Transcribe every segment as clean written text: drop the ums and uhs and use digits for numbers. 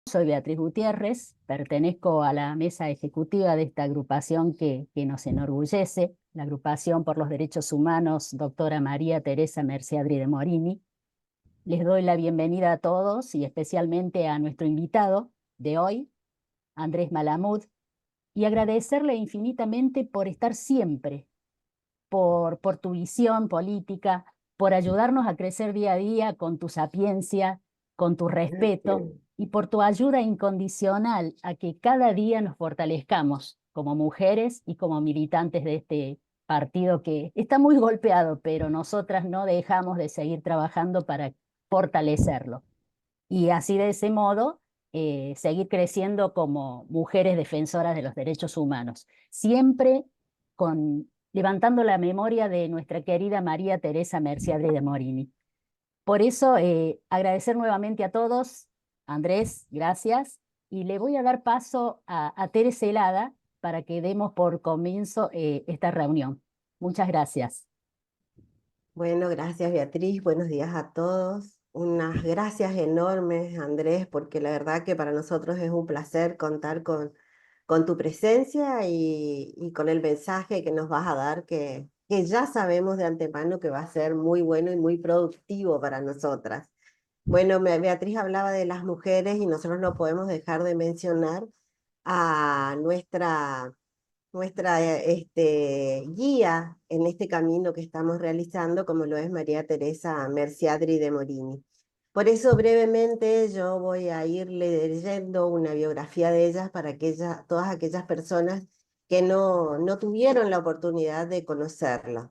Soy Beatriz Gutiérrez, pertenezco a la mesa ejecutiva de esta agrupación que nos enorgullece, la Agrupación por los Derechos Humanos, doctora María Teresa Merciadri de Morini. Les doy la bienvenida a todos y especialmente a nuestro invitado de hoy, Andrés Malamud, y agradecerle infinitamente por estar siempre, por tu visión política, por ayudarnos a crecer día a día con tu sapiencia, con tu respeto y por tu ayuda incondicional a que cada día nos fortalezcamos como mujeres y como militantes de este partido que está muy golpeado, pero nosotras no dejamos de seguir trabajando para fortalecerlo. Y así de ese modo, seguir creciendo como mujeres defensoras de los derechos humanos, siempre levantando la memoria de nuestra querida María Teresa Merciadri de Morini. Por eso, agradecer nuevamente a todos. Andrés, gracias. Y le voy a dar paso a Teresa Helada para que demos por comienzo esta reunión. Muchas gracias. Bueno, gracias Beatriz, buenos días a todos. Unas gracias enormes, Andrés, porque la verdad que para nosotros es un placer contar con tu presencia y con el mensaje que nos vas a dar, que ya sabemos de antemano que va a ser muy bueno y muy productivo para nosotras. Bueno, Beatriz hablaba de las mujeres y nosotros no podemos dejar de mencionar a nuestra guía en este camino que estamos realizando, como lo es María Teresa Merciadri de Morini. Por eso brevemente yo voy a ir leyendo una biografía de ellas para todas aquellas personas que no tuvieron la oportunidad de conocerla.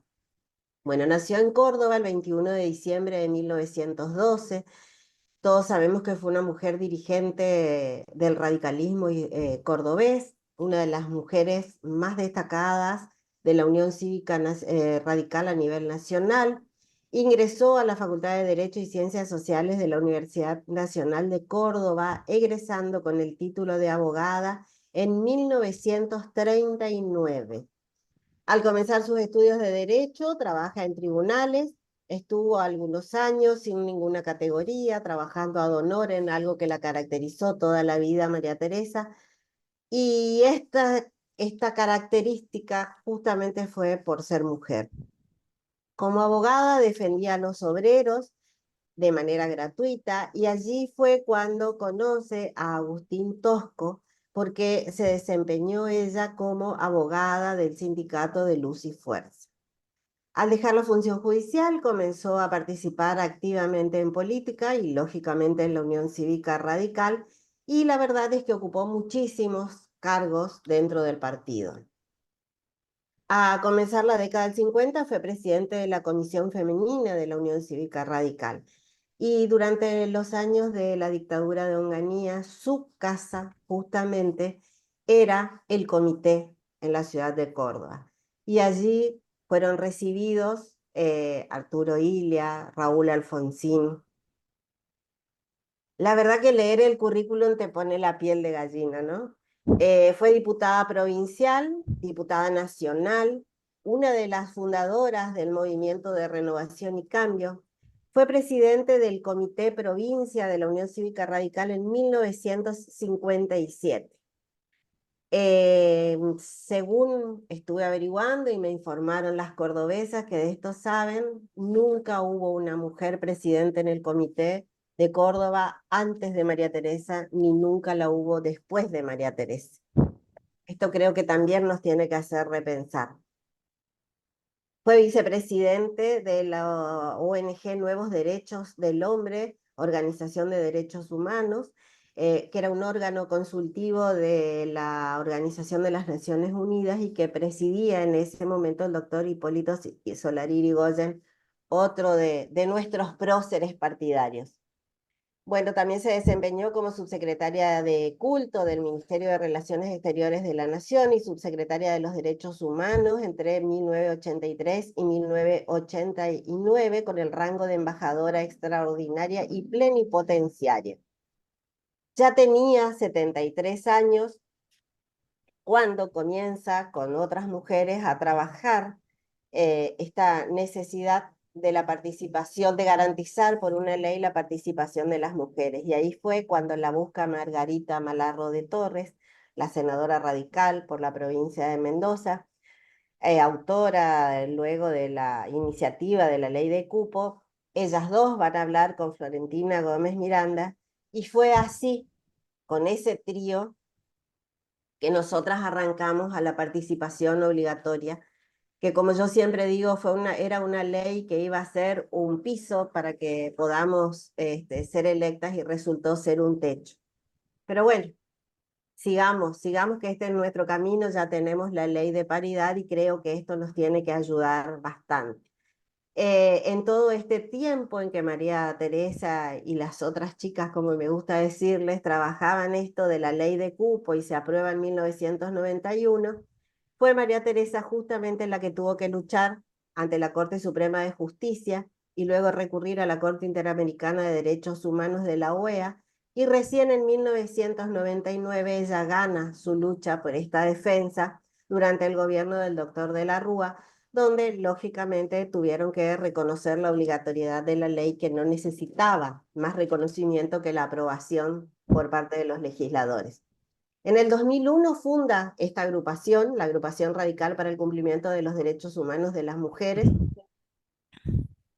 Bueno, nació en Córdoba el 21 de diciembre de 1912. Todos sabemos que fue una mujer dirigente del radicalismo cordobés, una de las mujeres más destacadas de la Unión Cívica Radical a nivel nacional. Ingresó a la Facultad de Derecho y Ciencias Sociales de la Universidad Nacional de Córdoba, egresando con el título de abogada en 1939. Al comenzar sus estudios de Derecho, trabaja en tribunales, estuvo algunos años sin ninguna categoría, trabajando ad honor en algo que la caracterizó toda la vida María Teresa, y esta característica justamente fue por ser mujer. Como abogada defendía a los obreros de manera gratuita y allí fue cuando conoce a Agustín Tosco, porque se desempeñó ella como abogada del Sindicato de Luz y Fuerza. Al dejar la función judicial, comenzó a participar activamente en política y lógicamente en la Unión Cívica Radical, y la verdad es que ocupó muchísimos cargos dentro del partido. A comenzar la década del 50 fue presidente de la Comisión Femenina de la Unión Cívica Radical. Y durante los años de la dictadura de Onganía, su casa justamente era el comité en la ciudad de Córdoba. Y allí fueron recibidos Arturo Illia, Raúl Alfonsín. La verdad que leer el currículum te pone la piel de gallina, ¿no? Fue diputada provincial, diputada nacional, una de las fundadoras del Movimiento de Renovación y Cambio. Fue presidente del Comité Provincia de la Unión Cívica Radical en 1957. Según estuve averiguando y me informaron las cordobesas que de esto saben, nunca hubo una mujer presidente en el comité de Córdoba antes de María Teresa, ni nunca la hubo después de María Teresa. Esto creo que también nos tiene que hacer repensar. Fue vicepresidente de la ONG Nuevos Derechos del Hombre, Organización de Derechos Humanos, que era un órgano consultivo de la Organización de las Naciones Unidas y que presidía en ese momento el doctor Hipólito Solari Irigoyen, otro de nuestros próceres partidarios. Bueno, también se desempeñó como subsecretaria de Culto del Ministerio de Relaciones Exteriores de la Nación y subsecretaria de los Derechos Humanos entre 1983 y 1989 con el rango de embajadora extraordinaria y plenipotenciaria. Ya tenía 73 años cuando comienza con otras mujeres a trabajar esta necesidad de la participación, de garantizar por una ley la participación de las mujeres. Y ahí fue cuando la busca Margarita Malarro de Torres, la senadora radical por la provincia de Mendoza, autora luego de la iniciativa de la ley de cupo. Ellas dos van a hablar con Florentina Gómez Miranda, y fue así, con ese trío, que nosotras arrancamos a la participación obligatoria, que como yo siempre digo, era una ley que iba a ser un piso para que podamos ser electas, y resultó ser un techo. Pero bueno, sigamos que este es nuestro camino, ya tenemos la ley de paridad y creo que esto nos tiene que ayudar bastante. En todo este tiempo en que María Teresa y las otras chicas, como me gusta decirles, trabajaban esto de la ley de cupo y se aprueba en 1991, fue María Teresa justamente la que tuvo que luchar ante la Corte Suprema de Justicia y luego recurrir a la Corte Interamericana de Derechos Humanos de la OEA, y recién en 1999 ella gana su lucha por esta defensa durante el gobierno del doctor de la Rúa, donde lógicamente tuvieron que reconocer la obligatoriedad de la ley, que no necesitaba más reconocimiento que la aprobación por parte de los legisladores. En el 2001 funda esta agrupación, la Agrupación Radical para el Cumplimiento de los Derechos Humanos de las Mujeres.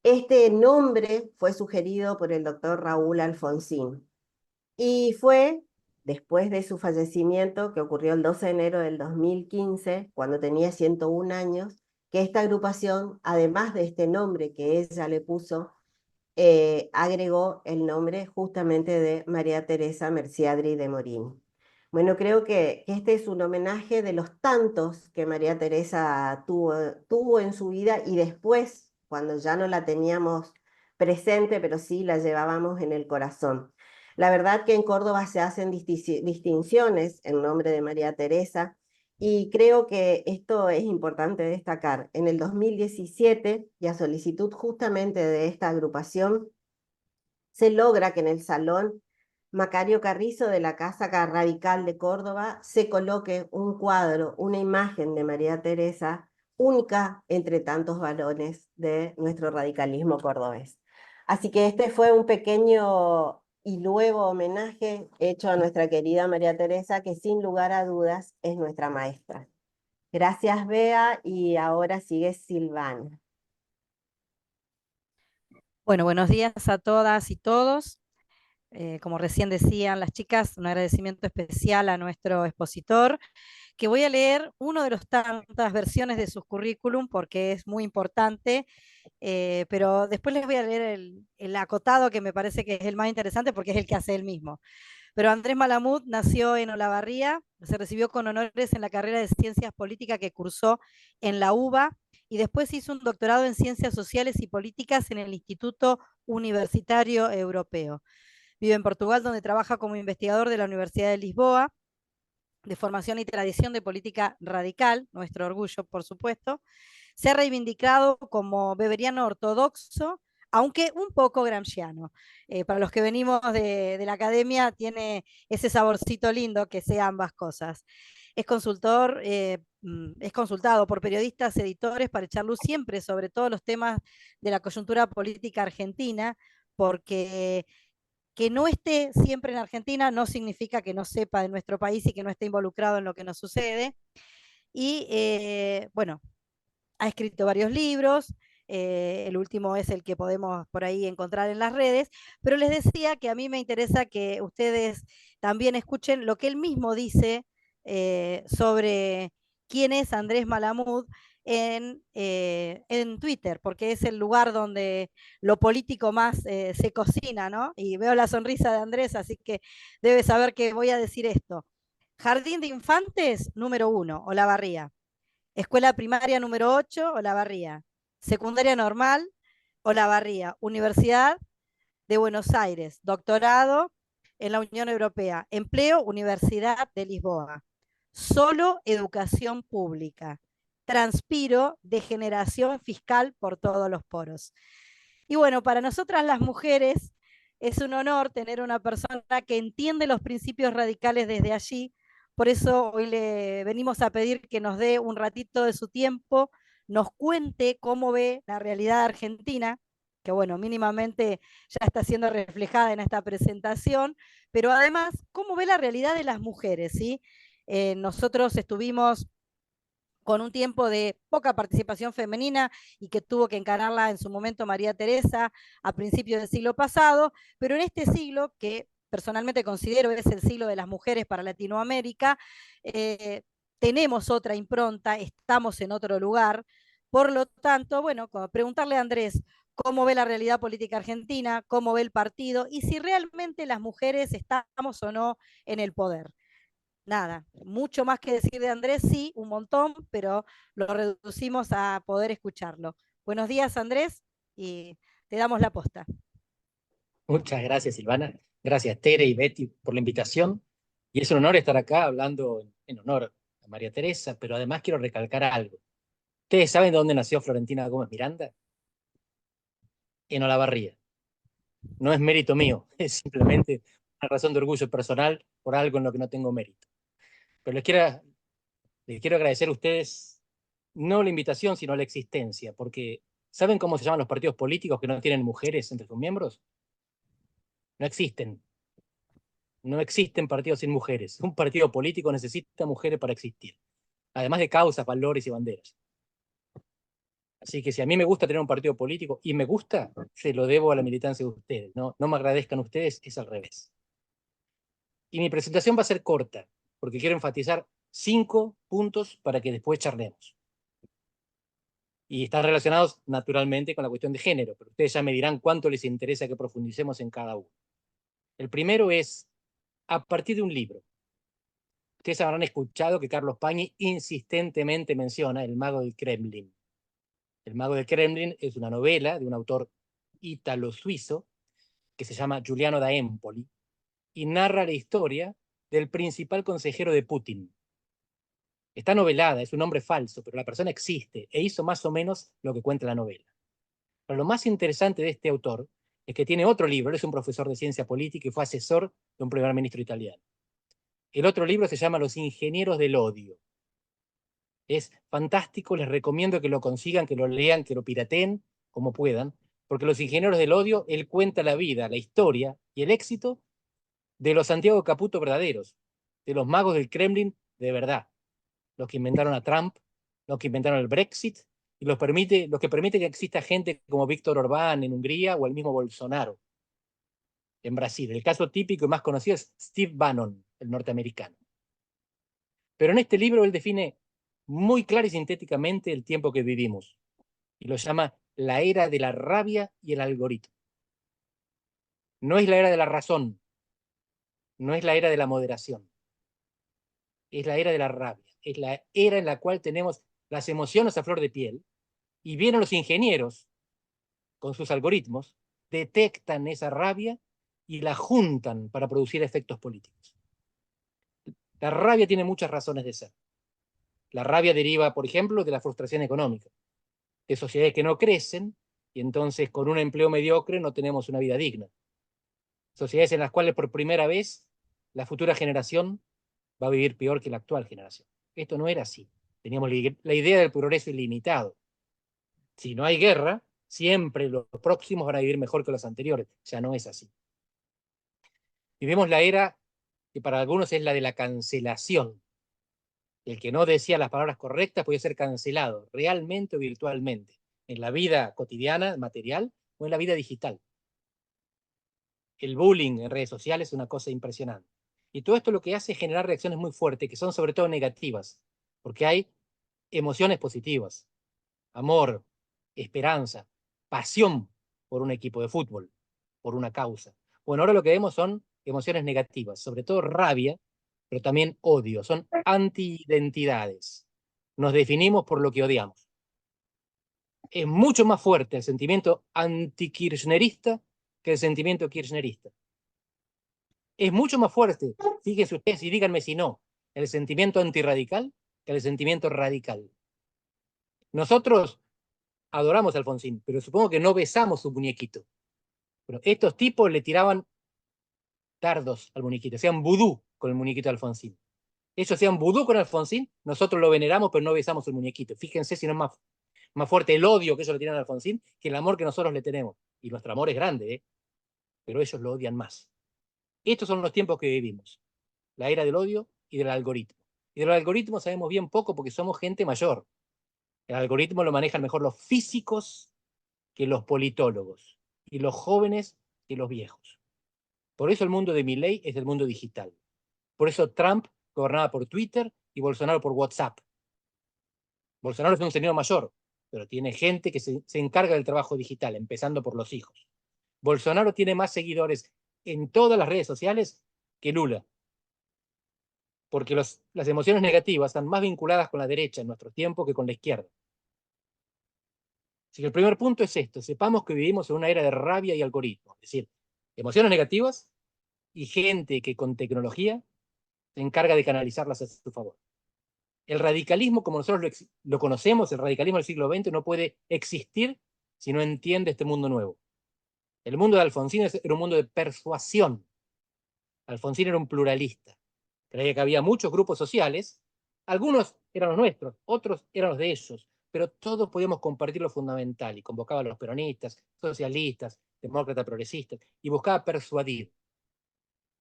Este nombre fue sugerido por el doctor Raúl Alfonsín y fue después de su fallecimiento, que ocurrió el 12 de enero del 2015, cuando tenía 101 años, que esta agrupación, además de este nombre que ella le puso, agregó el nombre justamente de María Teresa Merciadri de Morini. Bueno, creo que este es un homenaje de los tantos que María Teresa tuvo en su vida, y después, cuando ya no la teníamos presente, pero sí la llevábamos en el corazón. La verdad que en Córdoba se hacen distinciones en nombre de María Teresa, y creo que esto es importante destacar. En el 2017, y a solicitud justamente de esta agrupación, se logra que en el Salón Macario Carrizo de la Casa Radical de Córdoba se coloque un cuadro, una imagen de María Teresa, única entre tantos varones de nuestro radicalismo cordobés. Así que este fue un pequeño y nuevo homenaje hecho a nuestra querida María Teresa, que sin lugar a dudas es nuestra maestra. Gracias, Bea, y ahora sigue Silvana. Bueno, buenos días a todas y todos. Como recién decían las chicas, un agradecimiento especial a nuestro expositor, que voy a leer uno de los tantas versiones de sus currículum porque es muy importante, pero después les voy a leer el acotado, que me parece que es el más interesante porque es el que hace él mismo. Pero Andrés Malamud nació en Olavarría, se recibió con honores en la carrera de Ciencias Políticas que cursó en la UBA, y después hizo un doctorado en Ciencias Sociales y Políticas en el Instituto Universitario Europeo. Vive en Portugal, donde trabaja como investigador de la Universidad de Lisboa, de formación y tradición de política radical, nuestro orgullo, por supuesto. Se ha reivindicado como beberiano ortodoxo, aunque un poco gramsciano. Para los que venimos de la academia, tiene ese saborcito lindo que sea ambas cosas. Es consultor, es consultado por periodistas, editores, para echar luz siempre sobre todos los temas de la coyuntura política argentina, porque que no esté siempre en Argentina no significa que no sepa de nuestro país y que no esté involucrado en lo que nos sucede. Y bueno, ha escrito varios libros, el último es el que podemos por ahí encontrar en las redes, pero les decía que a mí me interesa que ustedes también escuchen lo que él mismo dice sobre quién es Andrés Malamud en Twitter, porque es el lugar donde lo político más se cocina, ¿no? Y veo la sonrisa de Andrés, así que debe saber que voy a decir esto. Jardín de Infantes, número 1, Olavarría. Escuela primaria número 8, Olavarría. Secundaria normal, Olavarría. Universidad de Buenos Aires. Doctorado en la Unión Europea. Empleo, Universidad de Lisboa. Solo educación pública. Transpiro degeneración fiscal por todos los poros. Y bueno, para nosotras las mujeres es un honor tener una persona que entiende los principios radicales desde allí. Por eso hoy le venimos a pedir que nos dé un ratito de su tiempo, nos cuente cómo ve la realidad argentina, que bueno, mínimamente ya está siendo reflejada en esta presentación, pero además, cómo ve la realidad de las mujeres, ¿sí? Nosotros estuvimos con un tiempo de poca participación femenina y que tuvo que encararla en su momento María Teresa a principios del siglo pasado, pero en este siglo, que personalmente considero es el siglo de las mujeres para Latinoamérica, tenemos otra impronta, estamos en otro lugar. Por lo tanto, bueno, preguntarle a Andrés cómo ve la realidad política argentina, cómo ve el partido y si realmente las mujeres estamos o no en el poder. Nada, mucho más que decir de Andrés, sí, un montón, pero lo reducimos a poder escucharlo. Buenos días, Andrés, y te damos la posta. Muchas gracias, Silvana. Gracias, Tere y Betty, por la invitación. Y es un honor estar acá hablando en honor a María Teresa, pero además quiero recalcar algo. ¿Ustedes saben dónde nació Florentina Gómez Miranda? En Olavarría. No es mérito mío, es simplemente una razón de orgullo personal por algo en lo que no tengo mérito. Pero les quiero agradecer a ustedes no la invitación, sino la existencia, porque ¿saben cómo se llaman los partidos políticos que no tienen mujeres entre sus miembros? No existen. No existen partidos sin mujeres. Un partido político necesita mujeres para existir, además de causas, valores y banderas. Así que si a mí me gusta tener un partido político y me gusta, se lo debo a la militancia de ustedes. No me agradezcan ustedes, es al revés. Y mi presentación va a ser corta, porque quiero enfatizar 5 puntos para que después charlemos. Y están relacionados naturalmente con la cuestión de género, pero ustedes ya me dirán cuánto les interesa que profundicemos en cada uno. El primero es a partir de un libro. Ustedes habrán escuchado que Carlos Pañi insistentemente menciona El mago del Kremlin. El mago del Kremlin es una novela de un autor ítalo-suizo que se llama Giuliano da Empoli y narra la historia del principal consejero de Putin. Está novelada, es un nombre falso, pero la persona existe e hizo más o menos lo que cuenta la novela. Pero lo más interesante de este autor es que tiene otro libro, él es un profesor de ciencia política y fue asesor de un primer ministro italiano. El otro libro se llama Los ingenieros del odio. Es fantástico, les recomiendo que lo consigan, que lo lean, que lo pirateen, como puedan, porque Los ingenieros del odio, él cuenta la vida, la historia y el éxito de los Santiago Caputo verdaderos, de los magos del Kremlin de verdad, los que inventaron a Trump, los que inventaron el Brexit, y los que permite que exista gente como Víctor Orbán en Hungría o el mismo Bolsonaro en Brasil. El caso típico y más conocido es Steve Bannon, el norteamericano. Pero en este libro él define muy clara y sintéticamente el tiempo que vivimos y lo llama la era de la rabia y el algoritmo. No es la era de la razón, no es la era de la moderación, es la era de la rabia, es la era en la cual tenemos las emociones a flor de piel y vienen los ingenieros con sus algoritmos, detectan esa rabia y la juntan para producir efectos políticos. La rabia tiene muchas razones de ser. La rabia deriva, por ejemplo, de la frustración económica, de sociedades que no crecen y entonces con un empleo mediocre no tenemos una vida digna. Sociedades en las cuales por primera vez la futura generación va a vivir peor que la actual generación. Esto no era así. Teníamos la idea del progreso ilimitado. Si no hay guerra, siempre los próximos van a vivir mejor que los anteriores. Ya no es así. Vivimos la era que para algunos es la de la cancelación. El que no decía las palabras correctas puede ser cancelado, realmente o virtualmente, en la vida cotidiana, material, o en la vida digital. El bullying en redes sociales es una cosa impresionante. Y todo esto lo que hace es generar reacciones muy fuertes, que son sobre todo negativas, porque hay emociones positivas, amor, esperanza, pasión por un equipo de fútbol, por una causa. Bueno, ahora lo que vemos son emociones negativas, sobre todo rabia, pero también odio, son anti-identidades. Nos definimos por lo que odiamos. Es mucho más fuerte el sentimiento anti-kirchnerista que el sentimiento kirchnerista. Es mucho más fuerte, fíjense ustedes y díganme si no, el sentimiento antirradical que el sentimiento radical. Nosotros adoramos a Alfonsín, pero supongo que no besamos su muñequito. Pero estos tipos le tiraban dardos al muñequito, hacían vudú con el muñequito de Alfonsín. Ellos hacían vudú con Alfonsín, nosotros lo veneramos, pero no besamos el muñequito. Fíjense si no es más. Más fuerte el odio que ellos le tienen a Alfonsín que el amor que nosotros le tenemos. Y nuestro amor es grande, ¿eh? Pero ellos lo odian más. Estos son los tiempos que vivimos. La era del odio y del algoritmo. Y del algoritmo sabemos bien poco porque somos gente mayor. El algoritmo lo manejan mejor los físicos que los politólogos, y los jóvenes que los viejos. Por eso el mundo de Milei es el mundo digital. Por eso Trump gobernaba por Twitter y Bolsonaro por WhatsApp. Bolsonaro es un señor mayor, pero tiene gente que se encarga del trabajo digital, empezando por los hijos. Bolsonaro tiene más seguidores en todas las redes sociales que Lula, porque las emociones negativas están más vinculadas con la derecha en nuestro tiempo que con la izquierda. Así que el primer punto es esto: sepamos que vivimos en una era de rabia y algoritmos, es decir, emociones negativas y gente que con tecnología se encarga de canalizarlas a su favor. El radicalismo, como nosotros lo conocemos, el radicalismo del siglo XX, no puede existir si no entiende este mundo nuevo. El mundo de Alfonsín era un mundo de persuasión. Alfonsín era un pluralista. Creía que había muchos grupos sociales, algunos eran los nuestros, otros eran los de ellos, pero todos podíamos compartir lo fundamental, y convocaba a los peronistas, socialistas, demócratas, progresistas, y buscaba persuadir.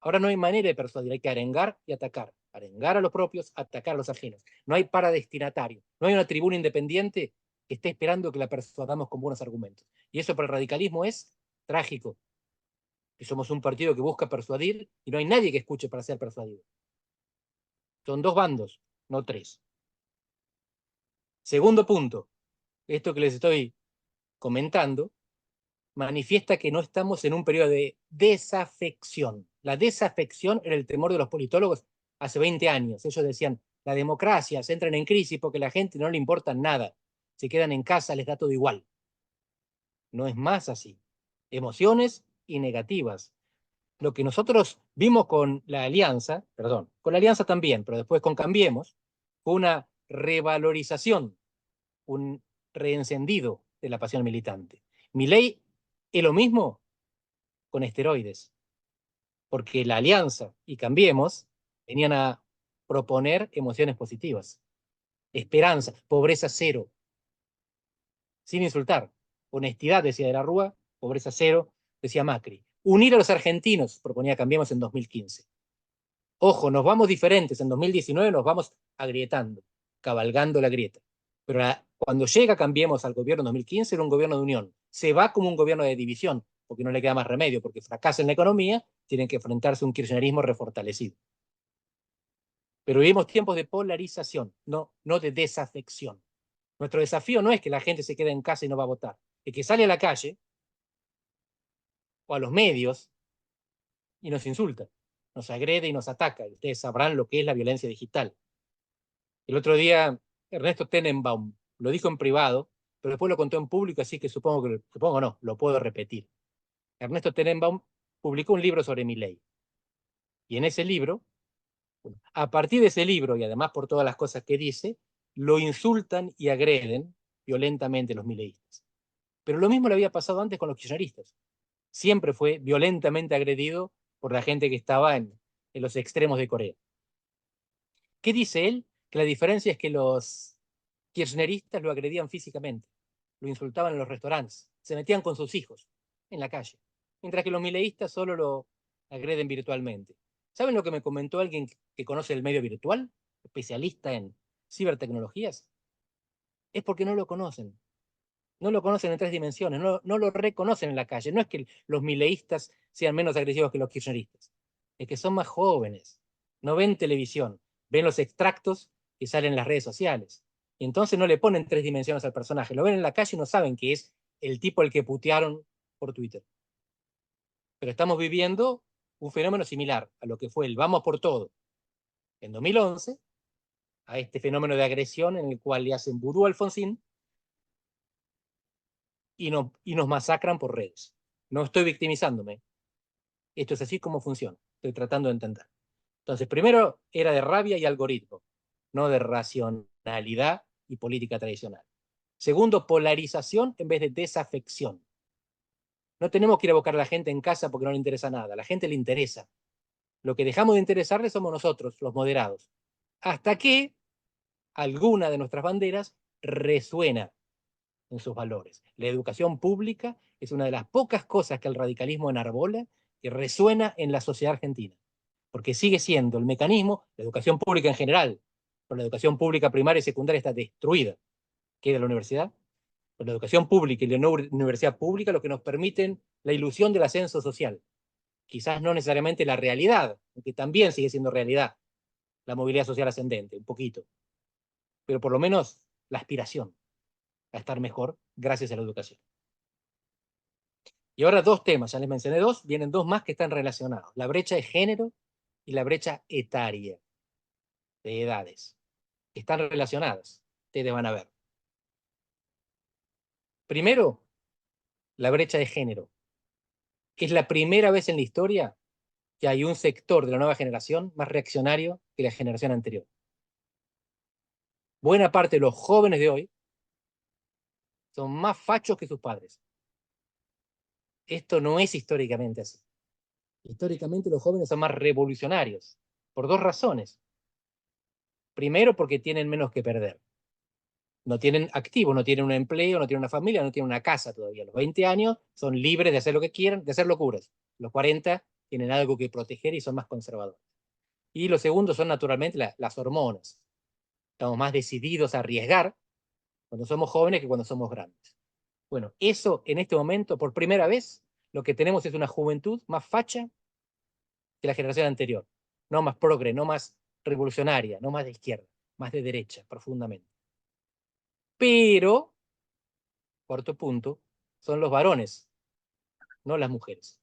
Ahora no hay manera de persuadir, hay que arengar y atacar. Arengar a los propios, atacar a los ajenos. No hay paradestinatario, no hay una tribuna independiente que esté esperando que la persuadamos con buenos argumentos. Y eso para el radicalismo es trágico, que somos un partido que busca persuadir y no hay nadie que escuche para ser persuadido. Son dos bandos, no tres. Segundo punto, esto que les estoy comentando manifiesta que no estamos en un periodo de desafección. La desafección era el temor de los politólogos hace 20 años. Ellos decían, la democracia se entran en crisis porque a la gente no le importa nada. Se quedan en casa, les da todo igual. No es más así. Emociones y negativas. Lo que nosotros vimos con la alianza, perdón, con la alianza también, pero después con Cambiemos, fue una revalorización, un reencendido de la pasión militante. Milei es lo mismo con esteroides, porque la alianza y Cambiemos venían a proponer emociones positivas, esperanza, pobreza cero, sin insultar, honestidad, decía de la Rúa, pobreza cero, decía Macri. Unir a los argentinos, proponía Cambiemos en 2015. Ojo, nos vamos diferentes, en 2019 nos vamos agrietando, cabalgando la grieta. Pero cuando llega Cambiemos al gobierno en 2015 era un gobierno de unión. Se va como un gobierno de división, porque no le queda más remedio, porque fracasa en la economía, tienen que enfrentarse a un kirchnerismo refortalecido. Pero vivimos tiempos de polarización, no de desafección. Nuestro desafío no es que la gente se quede en casa y no va a votar, es que sale a la calle o a los medios y nos insulta, nos agrede y nos ataca. Y ustedes sabrán lo que es la violencia digital. El otro día, Ernesto Tenenbaum lo dijo en privado, pero después lo contó en público, así que supongo no, lo puedo repetir. Ernesto Tenenbaum publicó un libro sobre Milei. Y en ese libro, a partir de ese libro, y además por todas las cosas que dice, lo insultan y agreden violentamente los mileístas. Pero lo mismo le había pasado antes con los kirchneristas. Siempre fue violentamente agredido por la gente que estaba en los extremos de Corea. ¿Qué dice él? Que la diferencia es que los kirchneristas lo agredían físicamente, lo insultaban en los restaurantes, se metían con sus hijos en la calle, mientras que los mileístas solo lo agreden virtualmente. ¿Saben lo que me comentó alguien que conoce el medio virtual, especialista en cibertecnologías? Es porque no lo conocen. No lo conocen en tres dimensiones, no lo reconocen en la calle. No es que los mileístas sean menos agresivos que los kirchneristas, es que son más jóvenes, no ven televisión, ven los extractos que salen en las redes sociales. Y entonces no le ponen tres dimensiones al personaje, lo ven en la calle y no saben que es el tipo al que putearon por Twitter. Pero estamos viviendo un fenómeno similar a lo que fue el vamos por todo en 2011, a este fenómeno de agresión en el cual le hacen vudú a Alfonsín y nos masacran por redes. No estoy victimizándome. Esto es así como funciona. Estoy tratando de entender. Entonces, primero era de rabia y algoritmo, no de racionalidad y política tradicional. Segundo, polarización en vez de desafección. No tenemos que ir a buscar a la gente en casa porque no le interesa nada. A la gente le interesa. Lo que dejamos de interesarle somos nosotros, los moderados. Hasta que alguna de nuestras banderas resuena en sus valores. La educación pública es una de las pocas cosas que el radicalismo enarbola que resuena en la sociedad argentina, porque sigue siendo el mecanismo, la educación pública en general, pero la educación pública primaria y secundaria está destruida, queda la universidad, pero la educación pública y la universidad pública lo que nos permiten la ilusión del ascenso social, quizás no necesariamente la realidad, aunque también sigue siendo realidad, la movilidad social ascendente, un poquito, pero por lo menos la aspiración a estar mejor gracias a la educación. Y ahora dos temas, ya les mencioné dos, vienen dos más que están relacionados, la brecha de género y la brecha etaria, de edades, que están relacionadas, ustedes van a ver. Primero, la brecha de género. Es la primera vez en la historia que hay un sector de la nueva generación más reaccionario que la generación anterior. Buena parte de los jóvenes de hoy son más fachos que sus padres. Esto no es históricamente así. Históricamente los jóvenes son más revolucionarios, por dos razones. Primero, porque tienen menos que perder. No tienen activo, no tienen un empleo, no tienen una familia, no tienen una casa todavía. A los 20 años son libres de hacer lo que quieran, de hacer locuras. A los 40 tienen algo que proteger y son más conservadores. Y lo segundo son naturalmente las hormonas. Estamos más decididos a arriesgar cuando somos jóvenes que cuando somos grandes. Bueno, eso en este momento, por primera vez, lo que tenemos es una juventud más facha que la generación anterior. No más progre, no más revolucionaria, no más de izquierda, más de derecha, profundamente. Pero, cuarto punto, son los varones, no las mujeres.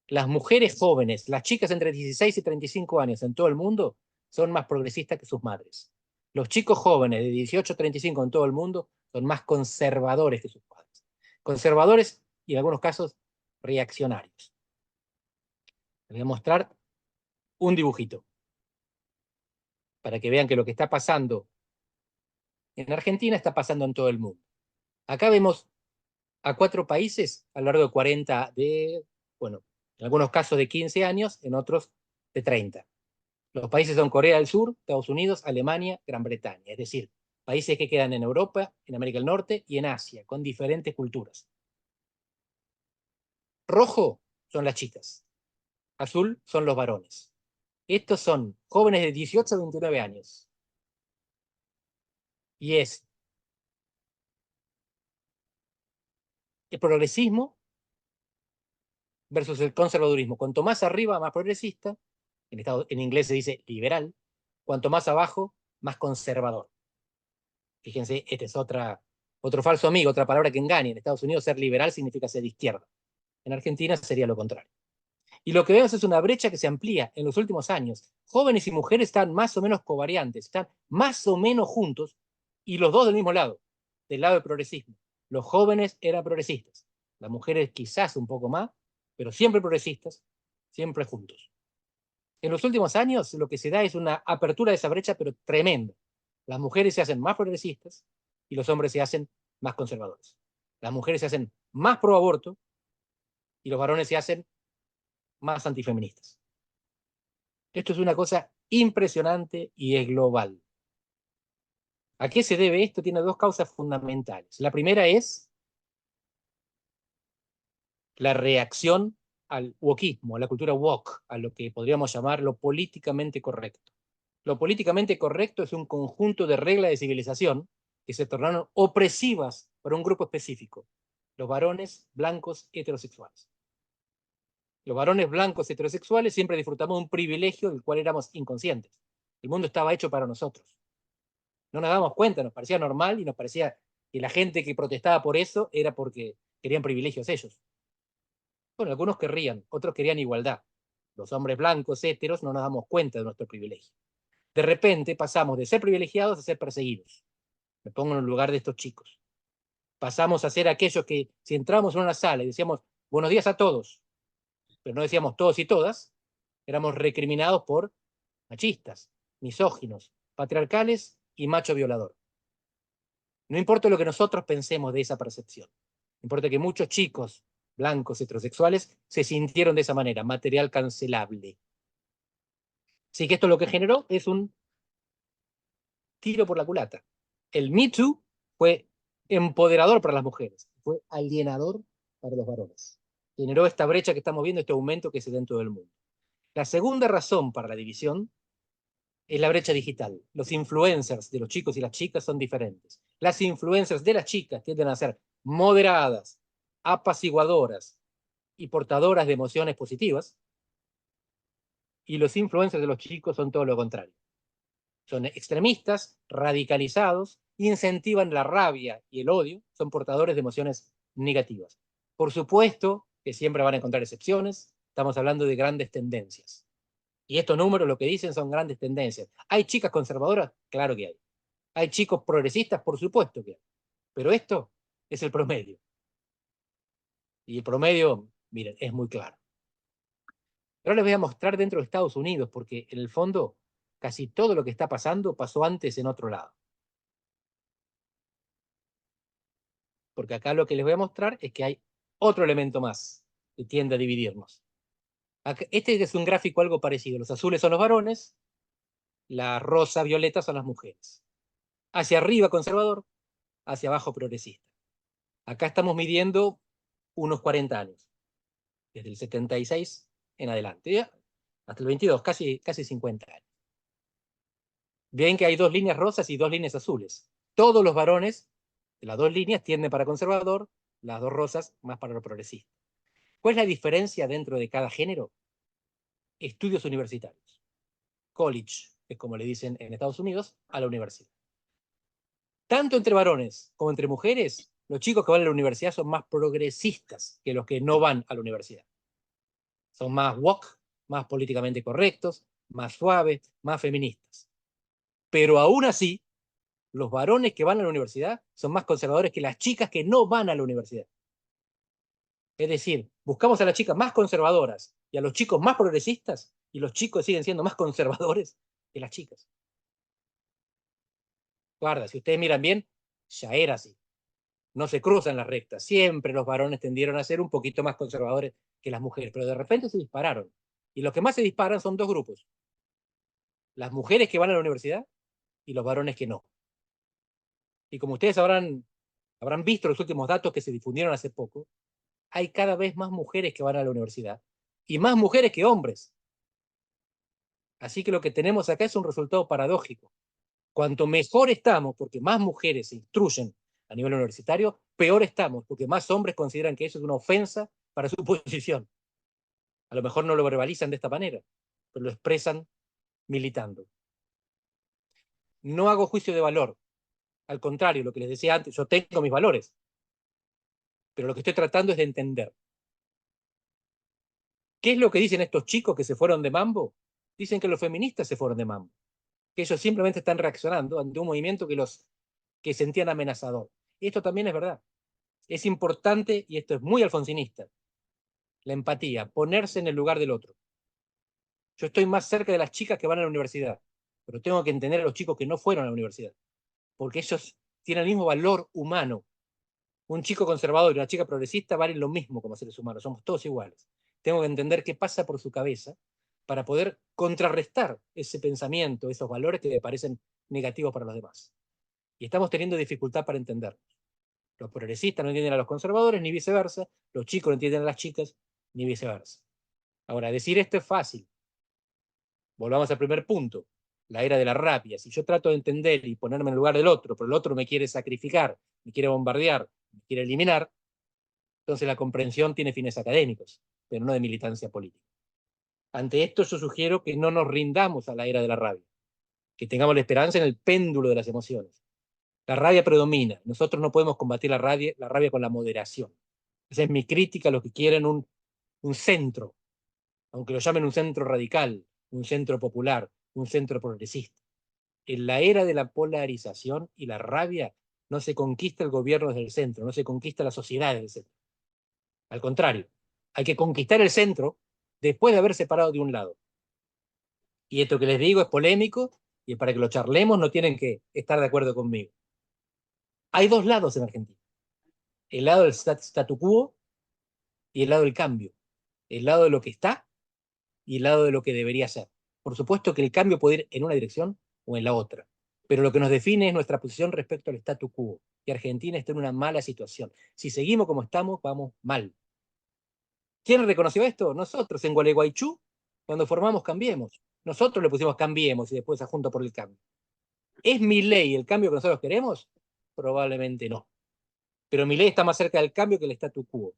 Las mujeres jóvenes, las chicas entre 16 y 35 años en todo el mundo, son más progresistas que sus madres. Los chicos jóvenes de 18 a 35 en todo el mundo son más conservadores que sus padres. Conservadores y en algunos casos reaccionarios. Les voy a mostrar un dibujito para que vean que lo que está pasando en Argentina está pasando en todo el mundo. Acá vemos a 4 países a lo largo de 40, bueno, en algunos casos de 15 años, en otros de 30. Los países son Corea del Sur, Estados Unidos, Alemania, Gran Bretaña. Es decir, países que quedan en Europa, en América del Norte y en Asia, con diferentes culturas. Rojo son las chicas. Azul son los varones. Estos son jóvenes de 18 a 29 años. Y es el progresismo versus el conservadurismo. Cuanto más arriba, más progresista. En inglés se dice liberal. Cuanto más abajo, más conservador. Fíjense, este es otro falso amigo, otra palabra que engaña. En Estados Unidos ser liberal significa ser de izquierda. En Argentina sería lo contrario. Y lo que vemos es una brecha que se amplía en los últimos años. Jóvenes y mujeres están más o menos covariantes, están más o menos juntos, y los dos del mismo lado, del lado del progresismo. Los jóvenes eran progresistas, las mujeres quizás un poco más, pero siempre progresistas, siempre juntos. En los últimos años lo que se da es una apertura de esa brecha, pero tremenda. Las mujeres se hacen más progresistas y los hombres se hacen más conservadores. Las mujeres se hacen más pro aborto y los varones se hacen más antifeministas. Esto es una cosa impresionante y es global. ¿A qué se debe esto? Tiene dos causas fundamentales. La primera es la reacción al wokismo, a la cultura woke, a lo que podríamos llamar lo políticamente correcto. Lo políticamente correcto es un conjunto de reglas de civilización que se tornaron opresivas para un grupo específico, los varones blancos heterosexuales. Los varones blancos heterosexuales siempre disfrutamos de un privilegio del cual éramos inconscientes. El mundo estaba hecho para nosotros. No nos dábamos cuenta, nos parecía normal y nos parecía que la gente que protestaba por eso era porque querían privilegios ellos. Bueno, algunos querrían, otros querían igualdad. Los hombres blancos heteros no nos damos cuenta de nuestro privilegio. De repente pasamos de ser privilegiados a ser perseguidos. Me pongo en el lugar de estos chicos. Pasamos a ser aquellos que si entramos en una sala y decíamos buenos días a todos, pero no decíamos todos y todas, éramos recriminados por machistas, misóginos, patriarcales y macho violador. No importa lo que nosotros pensemos de esa percepción, importa que muchos chicos blancos heterosexuales se sintieron de esa manera, material cancelable. Así que esto lo que generó es un tiro por la culata. El Me Too fue empoderador para las mujeres, fue alienador para los varones. Generó esta brecha que estamos viendo, este aumento que se da en todo el mundo. La segunda razón para la división es la brecha digital. Los influencers de los chicos y las chicas son diferentes. Las influencers de las chicas tienden a ser moderadas, apaciguadoras y portadoras de emociones positivas, y los influencers de los chicos son todo lo contrario. Son extremistas, radicalizados, incentivan la rabia y el odio, son portadores de emociones negativas. Por supuesto que siempre van a encontrar excepciones, estamos hablando de grandes tendencias. Y estos números lo que dicen son grandes tendencias. ¿Hay chicas conservadoras? Claro que hay. ¿Hay chicos progresistas? Por supuesto que hay. Pero esto es el promedio. Y el promedio, miren, es muy claro. Ahora les voy a mostrar dentro de Estados Unidos, porque en el fondo casi todo lo que está pasando pasó antes en otro lado. Porque acá lo que les voy a mostrar es que hay otro elemento más que tiende a dividirnos. Acá, este es un gráfico algo parecido. Los azules son los varones, la rosa, violeta son las mujeres. Hacia arriba conservador, hacia abajo progresista. Acá estamos midiendo unos 40 años, desde el 76 en adelante, ¿ya? Hasta el 22, casi 50 años. Ven que hay dos líneas rosas y dos líneas azules. Todos los varones de las dos líneas tienden para conservador, las dos rosas más para lo progresista. ¿Cuál es la diferencia dentro de cada género? Estudios universitarios. College, que es como le dicen en Estados Unidos, a la universidad. Tanto entre varones como entre mujeres, los chicos que van a la universidad son más progresistas que los que no van a la universidad. Son más woke, más políticamente correctos, más suaves, más feministas. Pero aún así, los varones que van a la universidad son más conservadores que las chicas que no van a la universidad. Es decir, buscamos a las chicas más conservadoras y a los chicos más progresistas, y los chicos siguen siendo más conservadores que las chicas. Guarda, si ustedes miran bien, ya era así. No se cruzan las rectas. Siempre los varones tendieron a ser un poquito más conservadores que las mujeres, pero de repente se dispararon. Y los que más se disparan son dos grupos. Las mujeres que van a la universidad y los varones que no. Y como ustedes habrán visto los últimos datos que se difundieron hace poco, hay cada vez más mujeres que van a la universidad y más mujeres que hombres. Así que lo que tenemos acá es un resultado paradójico. Cuanto mejor estamos, porque más mujeres se instruyen a nivel universitario, peor estamos, porque más hombres consideran que eso es una ofensa para su posición. A lo mejor no lo verbalizan de esta manera, pero lo expresan militando. No hago juicio de valor. Al contrario, lo que les decía antes, yo tengo mis valores, pero lo que estoy tratando es de entender. ¿Qué es lo que dicen estos chicos que se fueron de mambo? Dicen que los feministas se fueron de mambo, que ellos simplemente están reaccionando ante un movimiento que sentían amenazador. Y esto también es verdad. Es importante, y esto es muy alfonsinista, la empatía, ponerse en el lugar del otro. Yo estoy más cerca de las chicas que van a la universidad, pero tengo que entender a los chicos que no fueron a la universidad, porque ellos tienen el mismo valor humano. Un chico conservador y una chica progresista valen lo mismo como seres humanos, somos todos iguales. Tengo que entender qué pasa por su cabeza para poder contrarrestar ese pensamiento, esos valores que me parecen negativos para los demás. Y estamos teniendo dificultad para entendernos. Los progresistas no entienden a los conservadores, ni viceversa. Los chicos no entienden a las chicas, ni viceversa. Ahora, decir esto es fácil. Volvamos al primer punto, la era de la rabia. Si yo trato de entender y ponerme en el lugar del otro, pero el otro me quiere sacrificar, me quiere bombardear, me quiere eliminar, entonces la comprensión tiene fines académicos, pero no de militancia política. Ante esto yo sugiero que no nos rindamos a la era de la rabia, que tengamos la esperanza en el péndulo de las emociones. La rabia predomina. Nosotros no podemos combatir la rabia con la moderación. Esa es mi crítica a los que quieren un centro, aunque lo llamen un centro radical, un centro popular, un centro progresista. En la era de la polarización y la rabia no se conquista el gobierno desde el centro, no se conquista la sociedad desde el centro. Al contrario, hay que conquistar el centro después de haber separado de un lado. Y esto que les digo es polémico y para que lo charlemos no tienen que estar de acuerdo conmigo. Hay dos lados en Argentina. El lado del statu quo y el lado del cambio. El lado de lo que está y el lado de lo que debería ser. Por supuesto que el cambio puede ir en una dirección o en la otra, pero lo que nos define es nuestra posición respecto al statu quo. y Argentina está en una mala situación. Si seguimos como estamos, vamos mal. ¿Quién reconoció esto? Nosotros, en Gualeguaychú, cuando formamos Cambiemos. Nosotros le pusimos Cambiemos y después a Juntos por el Cambio. ¿Es Milei el cambio que nosotros queremos? Probablemente no. Pero Milei está más cerca del cambio que el statu quo.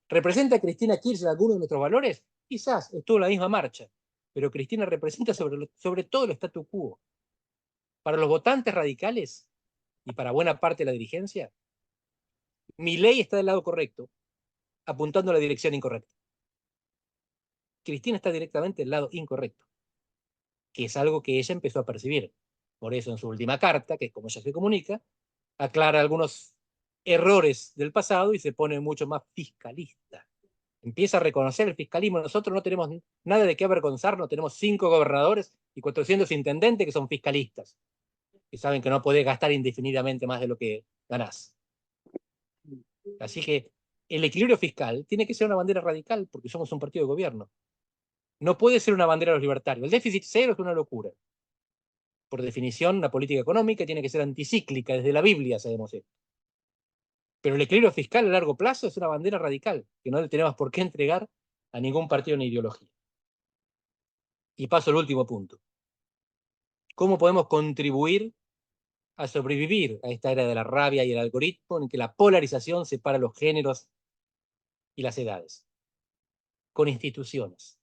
¿Representa a Cristina Kirchner alguno de nuestros valores? Quizás, estuvo en la misma marcha, pero Cristina representa sobre todo el statu quo. Para los votantes radicales y para buena parte de la dirigencia, Milei está del lado correcto, apuntando a la dirección incorrecta. Cristina está directamente del lado incorrecto, que es algo que ella empezó a percibir. Por eso en su última carta, que es como ella se comunica, aclara algunos errores del pasado y se pone mucho más fiscalista. Empieza a reconocer el fiscalismo. Nosotros no tenemos nada de qué avergonzarnos, tenemos 5 gobernadores y 400 intendentes que son fiscalistas, que saben que no podés gastar indefinidamente más de lo que ganás. Así que el equilibrio fiscal tiene que ser una bandera radical porque somos un partido de gobierno. No puede ser una bandera de los libertarios. El déficit cero es una locura. Por definición, la política económica tiene que ser anticíclica. Desde la Biblia sabemos esto. Pero el equilibrio fiscal a largo plazo es una bandera radical que no le tenemos por qué entregar a ningún partido ni ideología. Y paso al último punto. ¿Cómo podemos contribuir a sobrevivir a esta era de la rabia y el algoritmo en que la polarización separa los géneros y las edades? Con instituciones.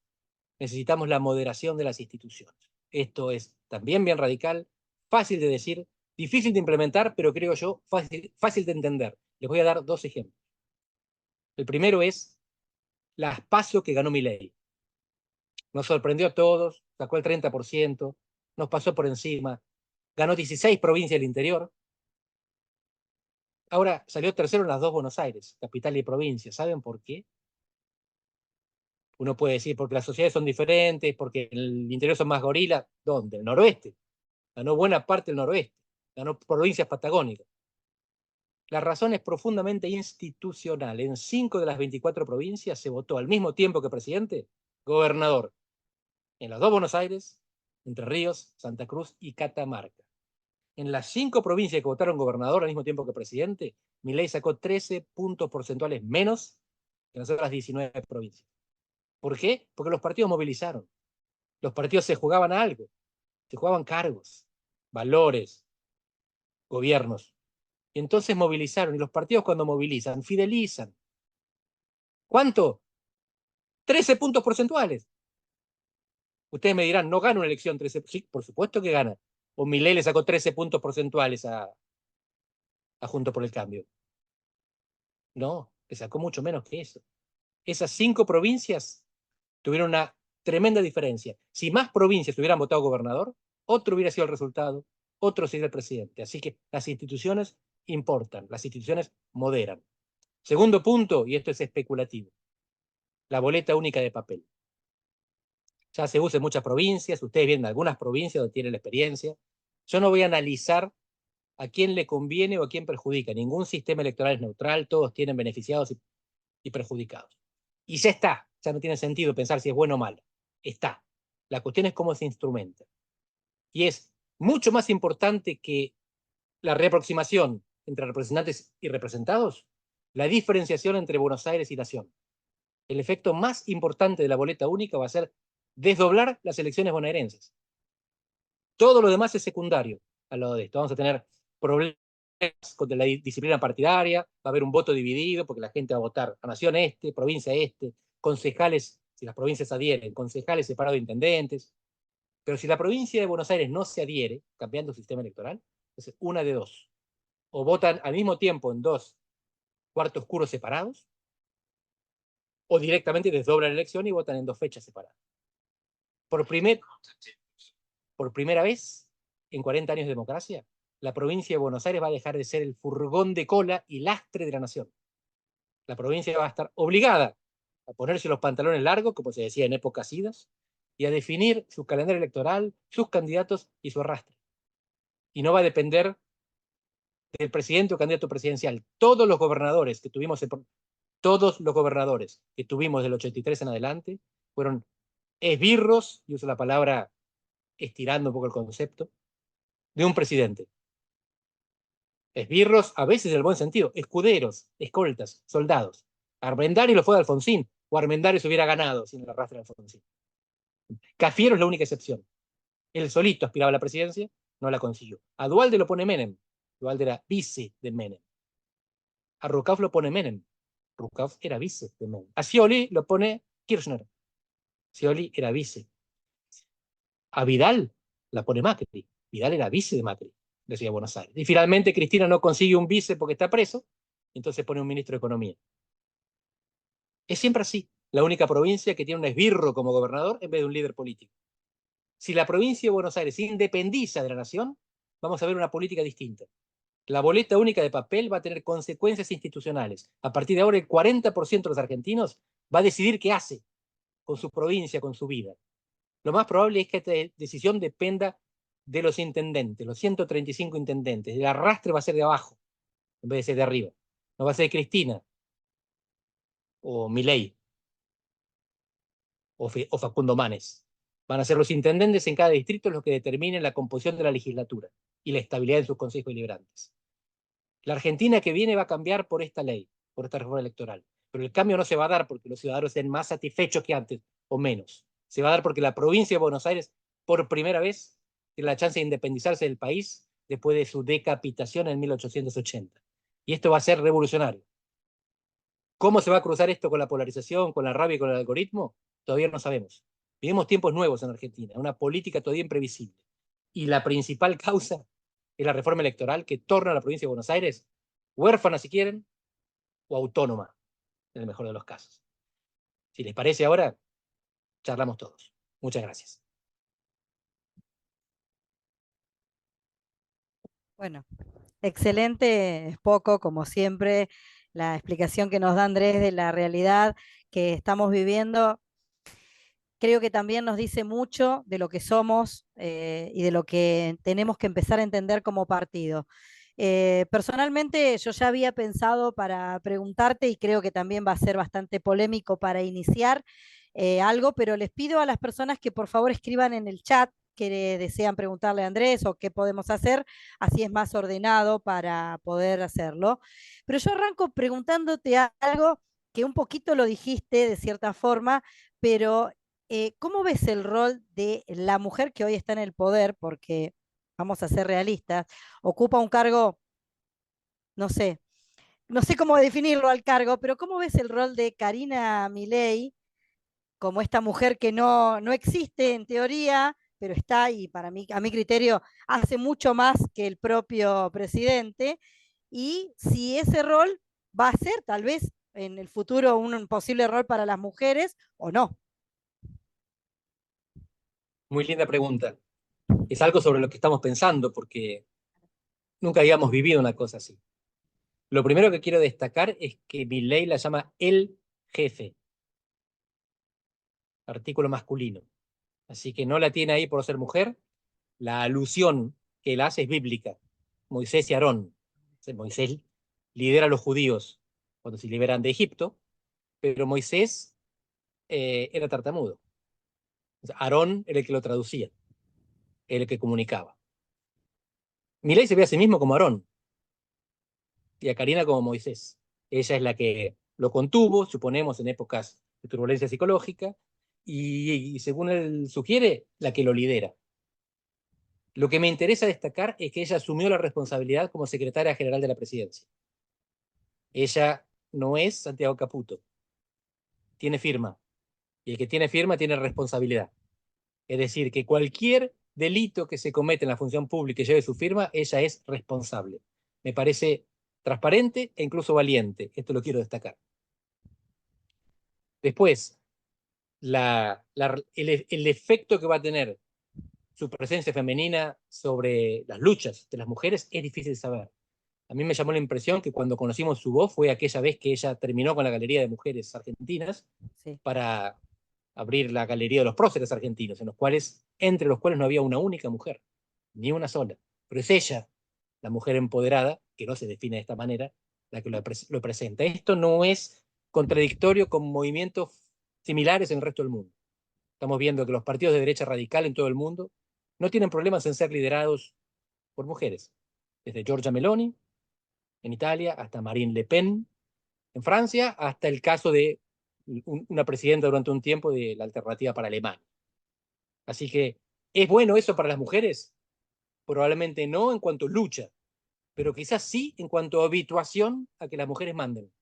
Necesitamos la moderación de las instituciones. Esto es también bien radical, fácil de decir, difícil de implementar, pero creo yo fácil de entender. Les voy a dar 2 ejemplos. El primero es las PASO que ganó Milei. Nos sorprendió a todos, sacó el 30%, nos pasó por encima, ganó 16 provincias del interior. Ahora salió tercero en las 2 Buenos Aires, capital y provincia. ¿Saben por qué? Uno puede decir porque las sociedades son diferentes, porque en el interior son más gorilas. ¿Dónde? El noroeste. Ganó buena parte del noroeste. Ganó provincias patagónicas. La razón es profundamente institucional. En 5 de las 24 provincias se votó al mismo tiempo que presidente, gobernador. En las 2 Buenos Aires, Entre Ríos, Santa Cruz y Catamarca. En las 5 provincias que votaron gobernador al mismo tiempo que presidente, Milei sacó 13 puntos porcentuales menos que las otras 19 provincias. ¿Por qué? Porque los partidos movilizaron. Los partidos se jugaban a algo. Se jugaban cargos, valores, gobiernos. Y entonces movilizaron. Y los partidos cuando movilizan, fidelizan. ¿Cuánto? 13 puntos porcentuales. Ustedes me dirán, ¿no gana una elección 13? Sí, por supuesto que gana. O Milei le sacó 13 puntos porcentuales a Juntos por el Cambio. No, le sacó mucho menos que eso. Esas 5 provincias tuvieron una tremenda diferencia. Si más provincias hubieran votado gobernador, otro hubiera sido el resultado, otro sería el presidente. Así que las instituciones importan, las instituciones moderan. Segundo punto, y esto es especulativo, la boleta única de papel. Ya se usa en muchas provincias, ustedes vienen algunas provincias donde tienen la experiencia. Yo no voy a analizar a quién le conviene o a quién perjudica. Ningún sistema electoral es neutral, todos tienen beneficiados y perjudicados. Y ya está, ya no tiene sentido pensar si es bueno o malo. Está. La cuestión es cómo se instrumenta. Y es mucho más importante que la reaproximación entre representantes y representados, la diferenciación entre Buenos Aires y Nación. El efecto más importante de la boleta única va a ser desdoblar las elecciones bonaerenses. Todo lo demás es secundario al lado de esto. Vamos a tener problemas con la disciplina partidaria, va a haber un voto dividido porque la gente va a votar a Nación este, provincia este, concejales, si las provincias adhieren, concejales separados de intendentes. Pero si la provincia de Buenos Aires no se adhiere, cambiando el sistema electoral, entonces una de dos. O votan al mismo tiempo en 2 cuartos oscuros separados, o directamente desdoblan la elección y votan en 2 fechas separadas. Por primera vez en 40 años de democracia, la provincia de Buenos Aires va a dejar de ser el furgón de cola y lastre de la nación. La provincia va a estar obligada a ponerse los pantalones largos, como se decía en épocas idas, y a definir su calendario electoral, sus candidatos y su arrastre. Y no va a depender del presidente o candidato presidencial. Todos los gobernadores que tuvimos del 83 en adelante fueron esbirros, y uso la palabra estirando un poco el concepto, de un presidente. Esbirros, a veces en el buen sentido, escuderos, escoltas, soldados. Armendáriz lo fue de Alfonsín, o Armendáriz hubiera ganado sin el arrastre de Alfonsín. Cafiero es la única excepción. Él solito aspiraba a la presidencia, no la consiguió. A Duhalde lo pone Menem. Duhalde era vice de Menem. A Rucauf lo pone Menem. Rucauf era vice de Menem. A Scioli lo pone Kirchner. Scioli era vice. A Vidal la pone Macri. Vidal era vice de Macri, de Ciudad de Buenos Aires. Y finalmente Cristina no consigue un vice porque está preso, entonces pone un ministro de Economía. Es siempre así. La única provincia que tiene un esbirro como gobernador en vez de un líder político. Si la provincia de Buenos Aires se independiza de la nación, vamos a ver una política distinta. La boleta única de papel va a tener consecuencias institucionales. A partir de ahora, el 40% de los argentinos va a decidir qué hace con su provincia, con su vida. Lo más probable es que esta decisión dependa de los intendentes, los 135 intendentes. El arrastre va a ser de abajo, en vez de ser de arriba. No va a ser Cristina, o Milei, o Facundo Manes. Van a ser los intendentes en cada distrito los que determinen la composición de la legislatura y la estabilidad de sus consejos deliberantes. La Argentina que viene va a cambiar por esta ley, por esta reforma electoral. Pero el cambio no se va a dar porque los ciudadanos estén más satisfechos que antes o menos. Se va a dar porque la provincia de Buenos Aires, por primera vez, tiene la chance de independizarse del país después de su decapitación en 1880. Y esto va a ser revolucionario. ¿Cómo se va a cruzar esto con la polarización, con la rabia y con el algoritmo? Todavía no sabemos. Vivimos tiempos nuevos en Argentina, una política todavía imprevisible. Y la principal causa es la reforma electoral que torna a la provincia de Buenos Aires huérfana, si quieren, o autónoma, en el mejor de los casos. Si les parece ahora, charlamos todos. Muchas gracias. Bueno, excelente, es poco, como siempre, la explicación que nos da Andrés de la realidad que estamos viviendo. Creo que también nos dice mucho de lo que somos y de lo que tenemos que empezar a entender como partido. Personalmente, yo ya había pensado para preguntarte, y creo que también va a ser bastante polémico para iniciar algo, pero les pido a las personas que por favor escriban en el chat que desean preguntarle a Andrés o qué podemos hacer, así es más ordenado para poder hacerlo. Pero yo arranco preguntándote algo que un poquito lo dijiste de cierta forma, pero ¿cómo ves el rol de la mujer que hoy está en el poder? Porque, vamos a ser realistas, ocupa un cargo, no sé, no sé cómo definirlo al cargo, pero ¿cómo ves el rol de Karina Milei como esta mujer que no existe en teoría, pero está y para mí, a mi criterio, hace mucho más que el propio presidente? Y si ese rol va a ser tal vez en el futuro un posible rol para las mujeres o no. Muy linda pregunta. Es algo sobre lo que estamos pensando porque nunca habíamos vivido una cosa así. Lo primero que quiero destacar es que Milei la llama el jefe, artículo masculino. Así que no la tiene ahí por ser mujer. La alusión que él hace es bíblica. Moisés y Aarón. Moisés lidera a los judíos cuando se liberan de Egipto, pero Moisés era tartamudo. Aarón era el que lo traducía, era el que comunicaba. Milei se ve a sí mismo como Aarón y a Karina como Moisés. Ella es la que lo contuvo, suponemos, en épocas de turbulencia psicológica, y según él sugiere, la que lo lidera. Lo que me interesa destacar es que ella asumió la responsabilidad como secretaria general de la presidencia. Ella no es Santiago Caputo, tiene firma, y el que tiene firma tiene responsabilidad. Es decir, que cualquier delito que se comete en la función pública y lleve su firma, ella es responsable. Me parece transparente e incluso valiente. Esto lo quiero destacar. Después, el efecto que va a tener su presencia femenina sobre las luchas de las mujeres es difícil de saber. A mí me llamó la impresión que cuando conocimos su voz fue aquella vez que ella terminó con la Galería de Mujeres Argentinas Sí. para abrir la Galería de los Próceres Argentinos, entre los cuales no había una única mujer, ni una sola. Pero es ella, la mujer empoderada, que no se define de esta manera, la que lo presenta. Esto no es contradictorio con movimientos similares en el resto del mundo. Estamos viendo que los partidos de derecha radical en todo el mundo no tienen problemas en ser liderados por mujeres. Desde Giorgia Meloni en Italia, hasta Marine Le Pen en Francia, hasta el caso de una presidenta durante un tiempo de la Alternativa para Alemania. Así que, ¿es bueno eso para las mujeres? Probablemente no en cuanto a lucha, pero quizás sí en cuanto a habituación a que las mujeres manden.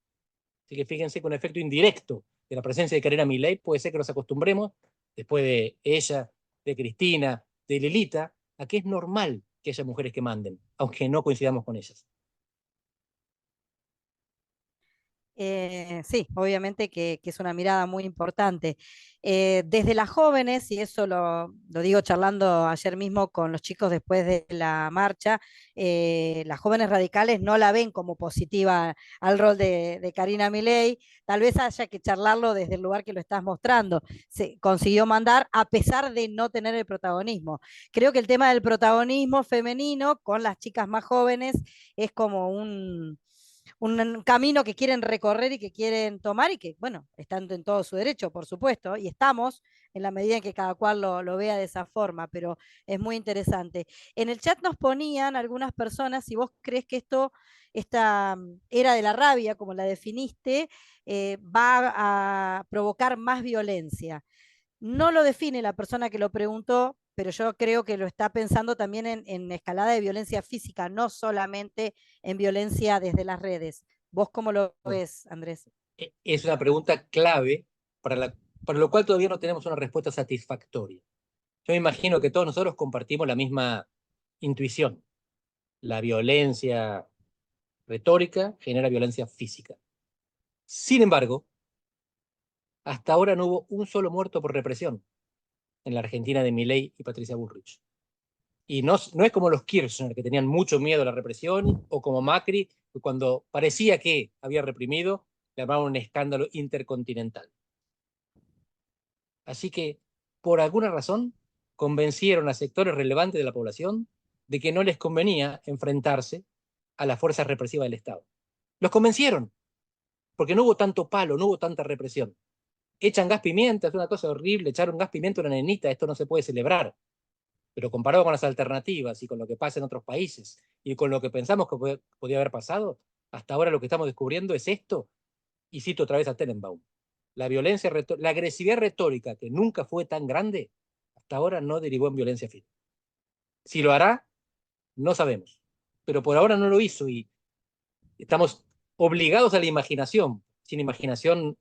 Así que fíjense, con efecto indirecto de la presencia de Karina Milei, puede ser que nos acostumbremos, después de ella, de Cristina, de Lilita, a que es normal que haya mujeres que manden, aunque no coincidamos con ellas. Sí, obviamente que es una mirada muy importante. Desde las jóvenes, y eso lo digo charlando ayer mismo con los chicos después de la marcha, las jóvenes radicales no la ven como positiva al rol de Karina Milei. Tal vez haya que charlarlo desde el lugar que lo estás mostrando. Se consiguió mandar a pesar de no tener el protagonismo. Creo que el tema del protagonismo femenino con las chicas más jóvenes es como un camino que quieren recorrer y que quieren tomar y que, bueno, están en todo su derecho, por supuesto, y estamos en la medida en que cada cual lo vea de esa forma, pero es muy interesante. En el chat nos ponían algunas personas, si vos crees que esta era de la rabia, como la definiste, va a provocar más violencia. No lo define la persona que lo preguntó, pero yo creo que lo está pensando también en escalada de violencia física, no solamente en violencia desde las redes. ¿Vos cómo lo ves, Andrés? Es una pregunta clave para lo cual todavía no tenemos una respuesta satisfactoria. Yo me imagino que todos nosotros compartimos la misma intuición. La violencia retórica genera violencia física. Sin embargo, hasta ahora no hubo un solo muerto por represión en la Argentina de Milei y Patricia Bullrich. Y no es como los Kirchner, que tenían mucho miedo a la represión, o como Macri, que cuando parecía que había reprimido, le armaban un escándalo intercontinental. Así que, por alguna razón, convencieron a sectores relevantes de la población de que no les convenía enfrentarse a las fuerzas represivas del Estado. Los convencieron, porque no hubo tanto palo, no hubo tanta represión. Echan gas pimienta, es una cosa horrible, echar un gas pimienta a una nenita, esto no se puede celebrar. Pero comparado con las alternativas y con lo que pasa en otros países y con lo que pensamos que podía haber pasado, hasta ahora lo que estamos descubriendo es esto, y cito otra vez a Tenenbaum. La agresividad retórica, que nunca fue tan grande, hasta ahora no derivó en violencia física. Si lo hará, no sabemos. Pero por ahora no lo hizo y estamos obligados a la imaginación. Sin imaginación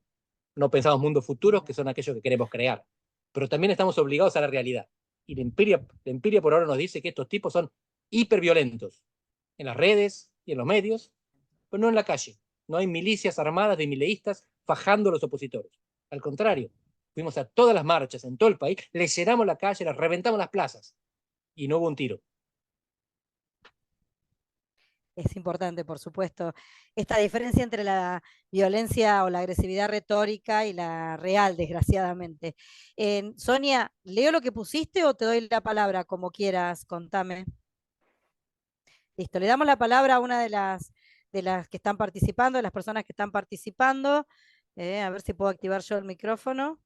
no pensamos mundos futuros, que son aquellos que queremos crear. Pero también estamos obligados a la realidad. Y la empiria por ahora nos dice que estos tipos son hiperviolentos en las redes y en los medios, pero no en la calle. No hay milicias armadas de mileístas fajando a los opositores. Al contrario, fuimos a todas las marchas en todo el país, les llenamos la calle, les reventamos las plazas y no hubo un tiro. Es importante, por supuesto, esta diferencia entre la violencia o la agresividad retórica y la real, desgraciadamente. Sonia, ¿leo lo que pusiste o te doy la palabra? Como quieras, contame. Listo, le damos la palabra a una de las que están participando, de las personas que están participando. A ver si puedo activar yo el micrófono.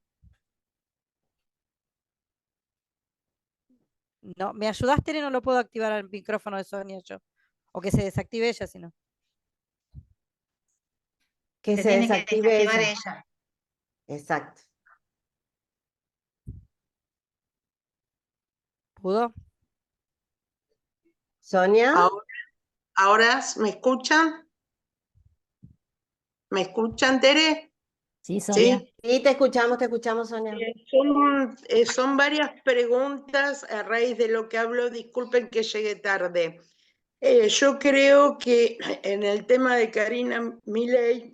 No, ¿me ayudaste? No lo puedo activar el micrófono de Sonia yo. O que se desactive ella, si no. Que Se se tiene que desactive desactivar ella. ella. Exacto. ¿Pudo? Sonia, Ahora ¿me escuchan? ¿Me escuchan, Tere? Sí, Sonia. Sí. sí, te escuchamos, Sonia. Son varias preguntas a raíz de lo que hablo. Disculpen que llegué tarde. Yo creo que en el tema de Karina Milei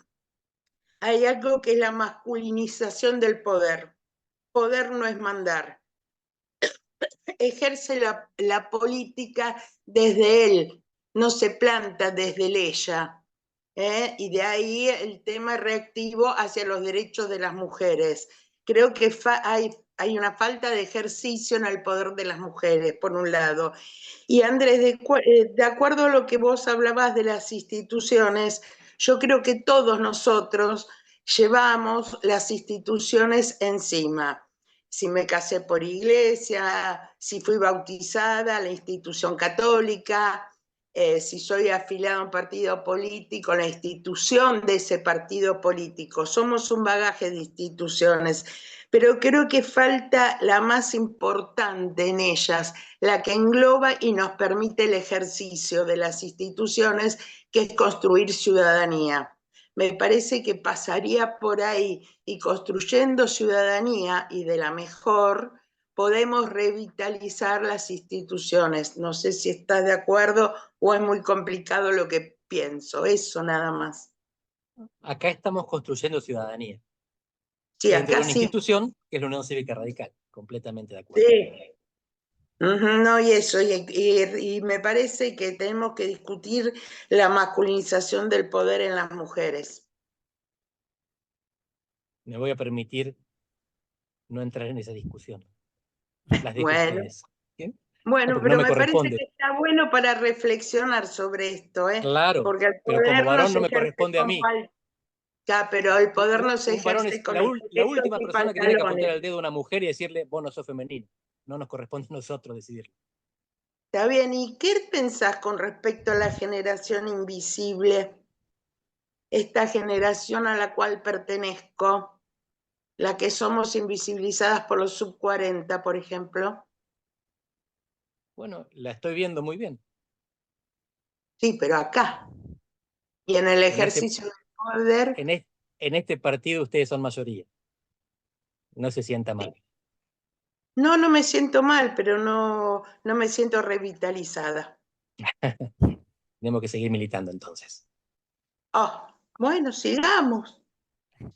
hay algo que es la masculinización del poder. Poder no es mandar. Ejerce la política desde él, no se planta desde el ella. Y de ahí el tema reactivo hacia los derechos de las mujeres. Creo que hay una falta de ejercicio en el poder de las mujeres, por un lado. Y Andrés, de acuerdo a lo que vos hablabas de las instituciones, yo creo que todos nosotros llevamos las instituciones encima. Si me casé por iglesia, si fui bautizada, la institución católica, si soy afiliado a un partido político, la institución de ese partido político. Somos un bagaje de instituciones, pero creo que falta la más importante en ellas, la que engloba y nos permite el ejercicio de las instituciones, que es construir ciudadanía. Me parece que pasaría por ahí, y construyendo ciudadanía, y de la mejor, podemos revitalizar las instituciones. No sé si estás de acuerdo o es muy complicado lo que pienso. Eso nada más. Acá estamos construyendo ciudadanía. Sí, Dentro de acá una sí. institución que es la Unión Cívica Radical. Completamente de acuerdo. Sí. No, y eso, y me parece que tenemos que discutir la masculinización del poder en las mujeres. Me voy a permitir no entrar en esa discusión. Las dejo a Bueno, ustedes. ¿Bien? No, bueno, porque no pero me me parece corresponde. que está bueno para reflexionar sobre esto, ¿eh? Claro, Porque el pero como poder no varón se no me ejerce corresponde a con mí. pero el poder no se Un varón ejerce es con la espetos última y persona que tiene que apuntar pantalones. el dedo a una mujer y decirle, vos no sos femenino. No nos corresponde a nosotros decidirlo. Está bien, ¿y qué pensás con respecto a la generación invisible? Esta generación a la cual pertenezco, la que somos invisibilizadas por los sub 40, por ejemplo. Bueno, la estoy viendo muy bien. Sí, pero acá. Y en el En este, ejercicio del poder, en este partido ustedes son mayoría. No se sienta mal. no me siento mal, pero no me siento revitalizada. Tenemos que seguir militando entonces. Bueno, sigamos.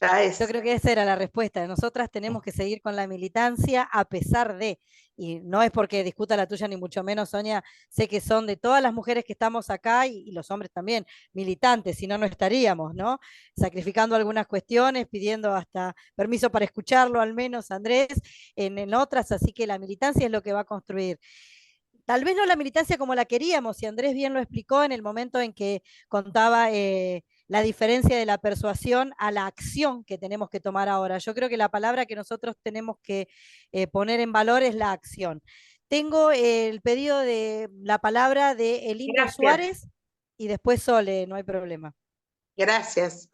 Ya Yo es. creo que esa era la respuesta. Nosotras tenemos que seguir con la militancia a pesar de, y no es porque discuta la tuya ni mucho menos, Sonia, sé que son de todas las mujeres que estamos acá y los hombres también, militantes, si no, no estaríamos, ¿no? Sacrificando algunas cuestiones, pidiendo hasta permiso para escucarlo al menos, Andrés, en otras, así que la militancia es lo que va a construir. Tal vez no la militancia como la queríamos, y Andrés bien lo explicó en el momento en que contaba la diferencia de la persuasión a la acción que tenemos que tomar ahora. Yo creo que la palabra que nosotros tenemos que poner en valor es la acción. Tengo el pedido de la palabra de Elindo Gracias. Suárez y después Sole, no hay problema. Gracias.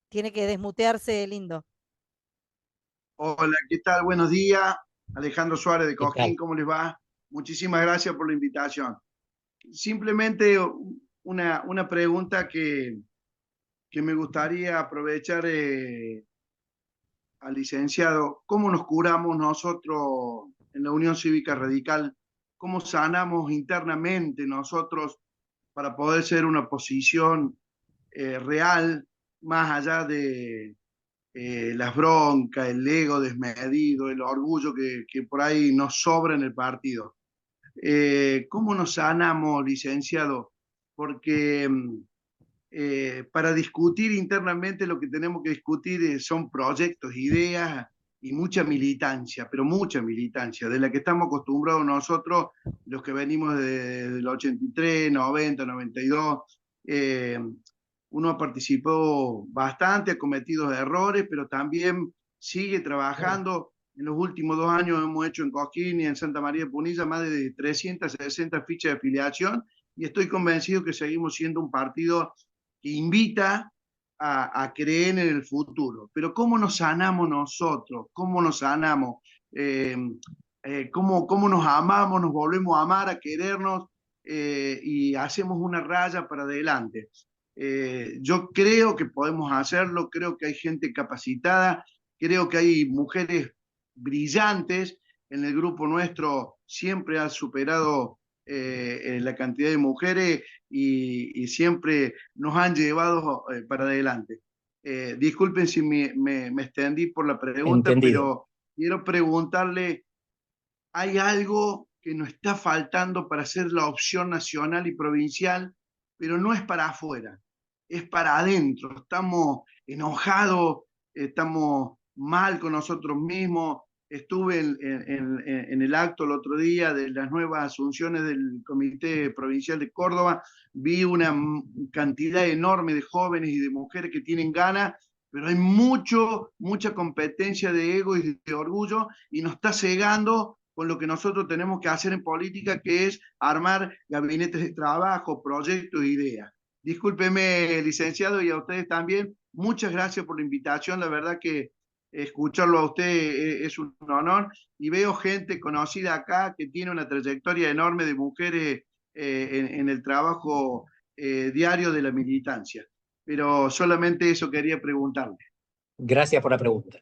Tiene que desmutearse Elindo. Hola, ¿qué tal? Buenos días. Alejandro Suárez de ¿Qué Cosquín, tal? ¿cómo les va? Muchísimas gracias por la invitación. Simplemente una pregunta que me gustaría aprovechar al licenciado. ¿Cómo nos curamos nosotros en la Unión Cívica Radical? ¿Cómo sanamos internamente nosotros para poder ser una oposición real, más allá de las broncas, el ego desmedido, el orgullo que por ahí nos sobra en el partido? ¿Cómo nos sanamos, licenciado? Porque para discutir internamente lo que tenemos que discutir son proyectos, ideas y mucha militancia, pero mucha militancia, de la que estamos acostumbrados nosotros, los que venimos del 83, 90, 92. Uno ha participado bastante, ha cometido errores, pero también sigue trabajando. En los últimos 2 años hemos hecho en Cosquín y en Santa María de Punilla más de 360 fichas de afiliación, y estoy convencido que seguimos siendo un partido que invita a creer en el futuro. Pero ¿cómo nos sanamos nosotros? ¿Cómo nos sanamos? ¿Cómo nos amamos, nos volvemos a amar, a querernos y hacemos una raya para adelante? Yo creo que podemos hacerlo, creo que hay gente capacitada, creo que hay mujeres brillantes. En el grupo nuestro siempre ha superado la cantidad de mujeres y siempre nos han llevado para adelante. Disculpen si me extendí por la pregunta, Entendido. pero quiero preguntarle, ¿hay algo que nos está faltando para ser la opción nacional y provincial, pero no es para afuera, es para adentro? Estamos enojados, estamos mal con nosotros mismos. Estuve en el acto el otro día de las nuevas asunciones del Comité Provincial de Córdoba. Vi una cantidad enorme de jóvenes y de mujeres que tienen ganas, pero hay mucha competencia de ego y de orgullo y nos está cegando con lo que nosotros tenemos que hacer en política, que es armar gabinetes de trabajo, proyectos, ideas. Discúlpeme, licenciado, y a ustedes también. Muchas gracias por la invitación. La verdad que escucharlo a usted es un honor y veo gente conocida acá que tiene una trayectoria enorme de mujeres en el trabajo diario de la militancia. Pero solamente eso quería preguntarle. Gracias por la pregunta.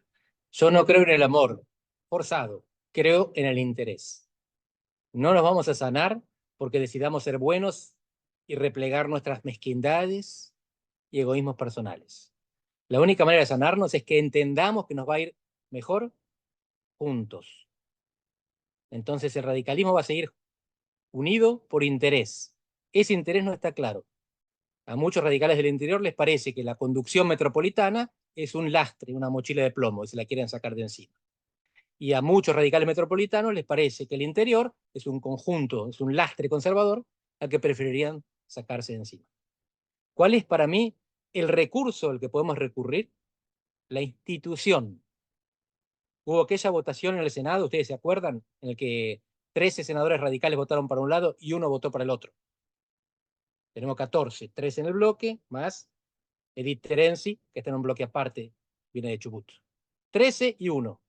Yo no creo en el amor forzado, creo en el interés. No nos vamos a sanar porque decidamos ser buenos y replegar nuestras mezquindades y egoísmos personales. La única manera de sanarnos es que entendamos que nos va a ir mejor juntos. Entonces el radicalismo va a seguir unido por interés. Ese interés no está claro. A muchos radicales del interior les parece que la conducción metropolitana es un lastre, una mochila de plomo, y se la quieren sacar de encima. Y a muchos radicales metropolitanos les parece que el interior es un conjunto, es un lastre conservador al que preferirían sacarse de encima. ¿Cuál es para mí el recurso al que podemos recurrir? La institución. Hubo aquella votación en el Senado, ¿ustedes se acuerdan? En el que 13 senadores radicales votaron para un lado y uno votó para el otro. Tenemos 14, 13 en el bloque, más Edith Terenzi, que está en un bloque aparte, viene de Chubut. 13 y 1.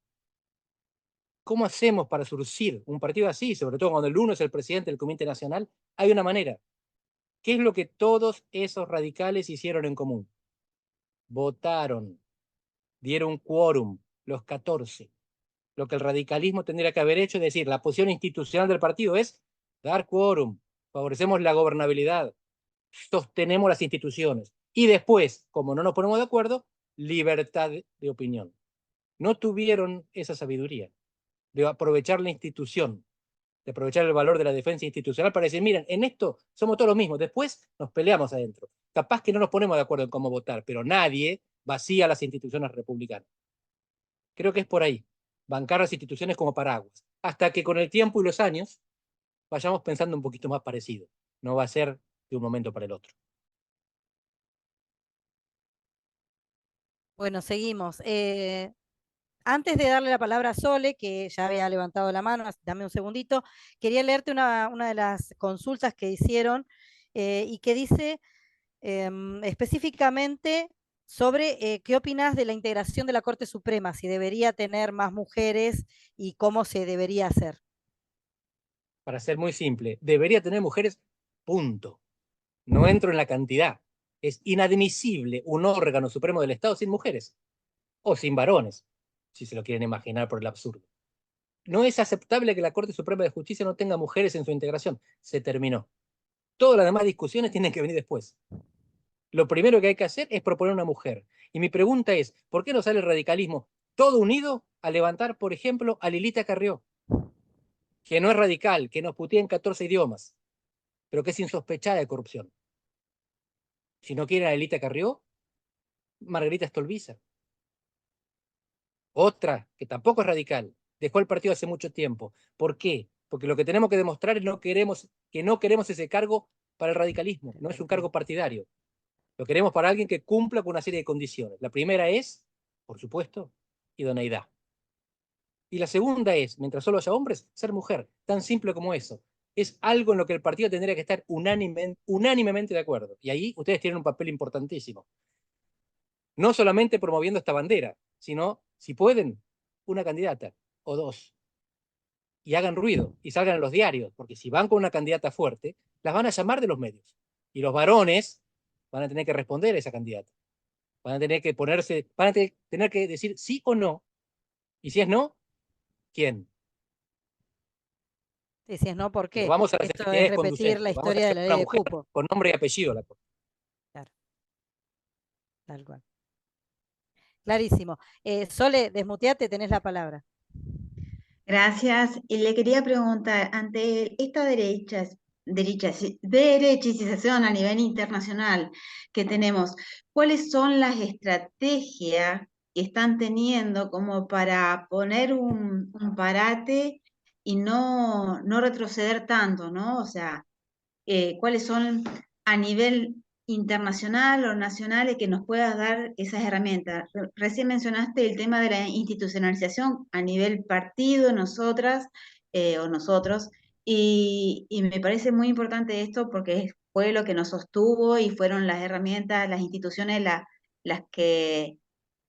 ¿Cómo hacemos para surcir un partido así? Sobre todo cuando el uno es el presidente del Comité Nacional. Hay una manera. ¿Qué es lo que todos esos radicales hicieron en común? Votaron, dieron quórum, los 14. Lo que el radicalismo tendría que haber hecho es decir, la posición institucional del partido es dar quórum, favorecemos la gobernabilidad, sostenemos las instituciones. Y después, como no nos ponemos de acuerdo, libertad de opinión. No tuvieron esa sabiduría de aprovechar la institución, de aprovechar el valor de la defensa institucional para decir, miren, en esto somos todos los mismos, después nos peleamos adentro. Capaz que no nos ponemos de acuerdo en cómo votar, pero nadie vacía las instituciones republicanas. Creo que es por ahí, bancar las instituciones como paraguas, hasta que con el tiempo y los años vayamos pensando un poquito más parecido. No va a ser de un momento para el otro. Bueno, seguimos. Antes de darle la palabra a Sole, que ya había levantado la mano, dame un segundito, quería leerte una de las consultas que hicieron y que dice específicamente sobre qué opinas de la integración de la Corte Suprema, si debería tener más mujeres y cómo se debería hacer. Para ser muy simple, debería tener mujeres, punto. No entro en la cantidad. Es inadmisible un órgano supremo del Estado sin mujeres, o sin varones, si se lo quieren imaginar por el absurdo. No es aceptable que la Corte Suprema de Justicia no tenga mujeres en su integración. Se terminó. Todas las demás discusiones tienen que venir después. Lo primero que hay que hacer es proponer una mujer. Y mi pregunta es, ¿por qué no sale el radicalismo todo unido a levantar, por ejemplo, a Lilita Carrió, que no es radical, que nos putea en 14 idiomas, pero que es insospechada de corrupción? Si no quieren a Lilita Carrió, Margarita Stolbizer. Otra, que tampoco es radical, dejó el partido hace mucho tiempo. ¿Por qué? Porque lo que tenemos que demostrar es que no queremos ese cargo para el radicalismo, no es un cargo partidario. Lo queremos para alguien que cumpla con una serie de condiciones. La primera es, por supuesto, idoneidad. Y la segunda es, mientras solo haya hombres, ser mujer. Tan simple como eso. Es algo en lo que el partido tendría que estar unánimemente de acuerdo. Y ahí ustedes tienen un papel importantísimo. No solamente promoviendo esta bandera, sino, si pueden, una candidata o dos. Y hagan ruido y salgan en los diarios, porque si van con una candidata fuerte, las van a llamar de los medios. Y los varones van a tener que responder a esa candidata. Van a tener que tener que decir sí o no. Y si es no, ¿quién? Y si es no, ¿por Pero qué? vamos a las Esto es actividades repetir conducentes. la Vamos a historia de hacer la una ley de mujer cupo. con nombre y apellido. Claro, tal cual. Clarísimo. Sole, desmuteate, tenés la palabra. Gracias. Y le quería preguntar, ante esta derechización a nivel internacional que tenemos, ¿cuáles son las estrategias que están teniendo como para poner un parate y no retroceder tanto, ¿no? O sea, ¿cuáles son a nivel internacional o nacional que nos pueda dar esas herramientas. Recién mencionaste el tema de la institucionalización a nivel partido, nosotras o nosotros, y me parece muy importante esto porque fue lo que nos sostuvo y fueron las herramientas, las instituciones las que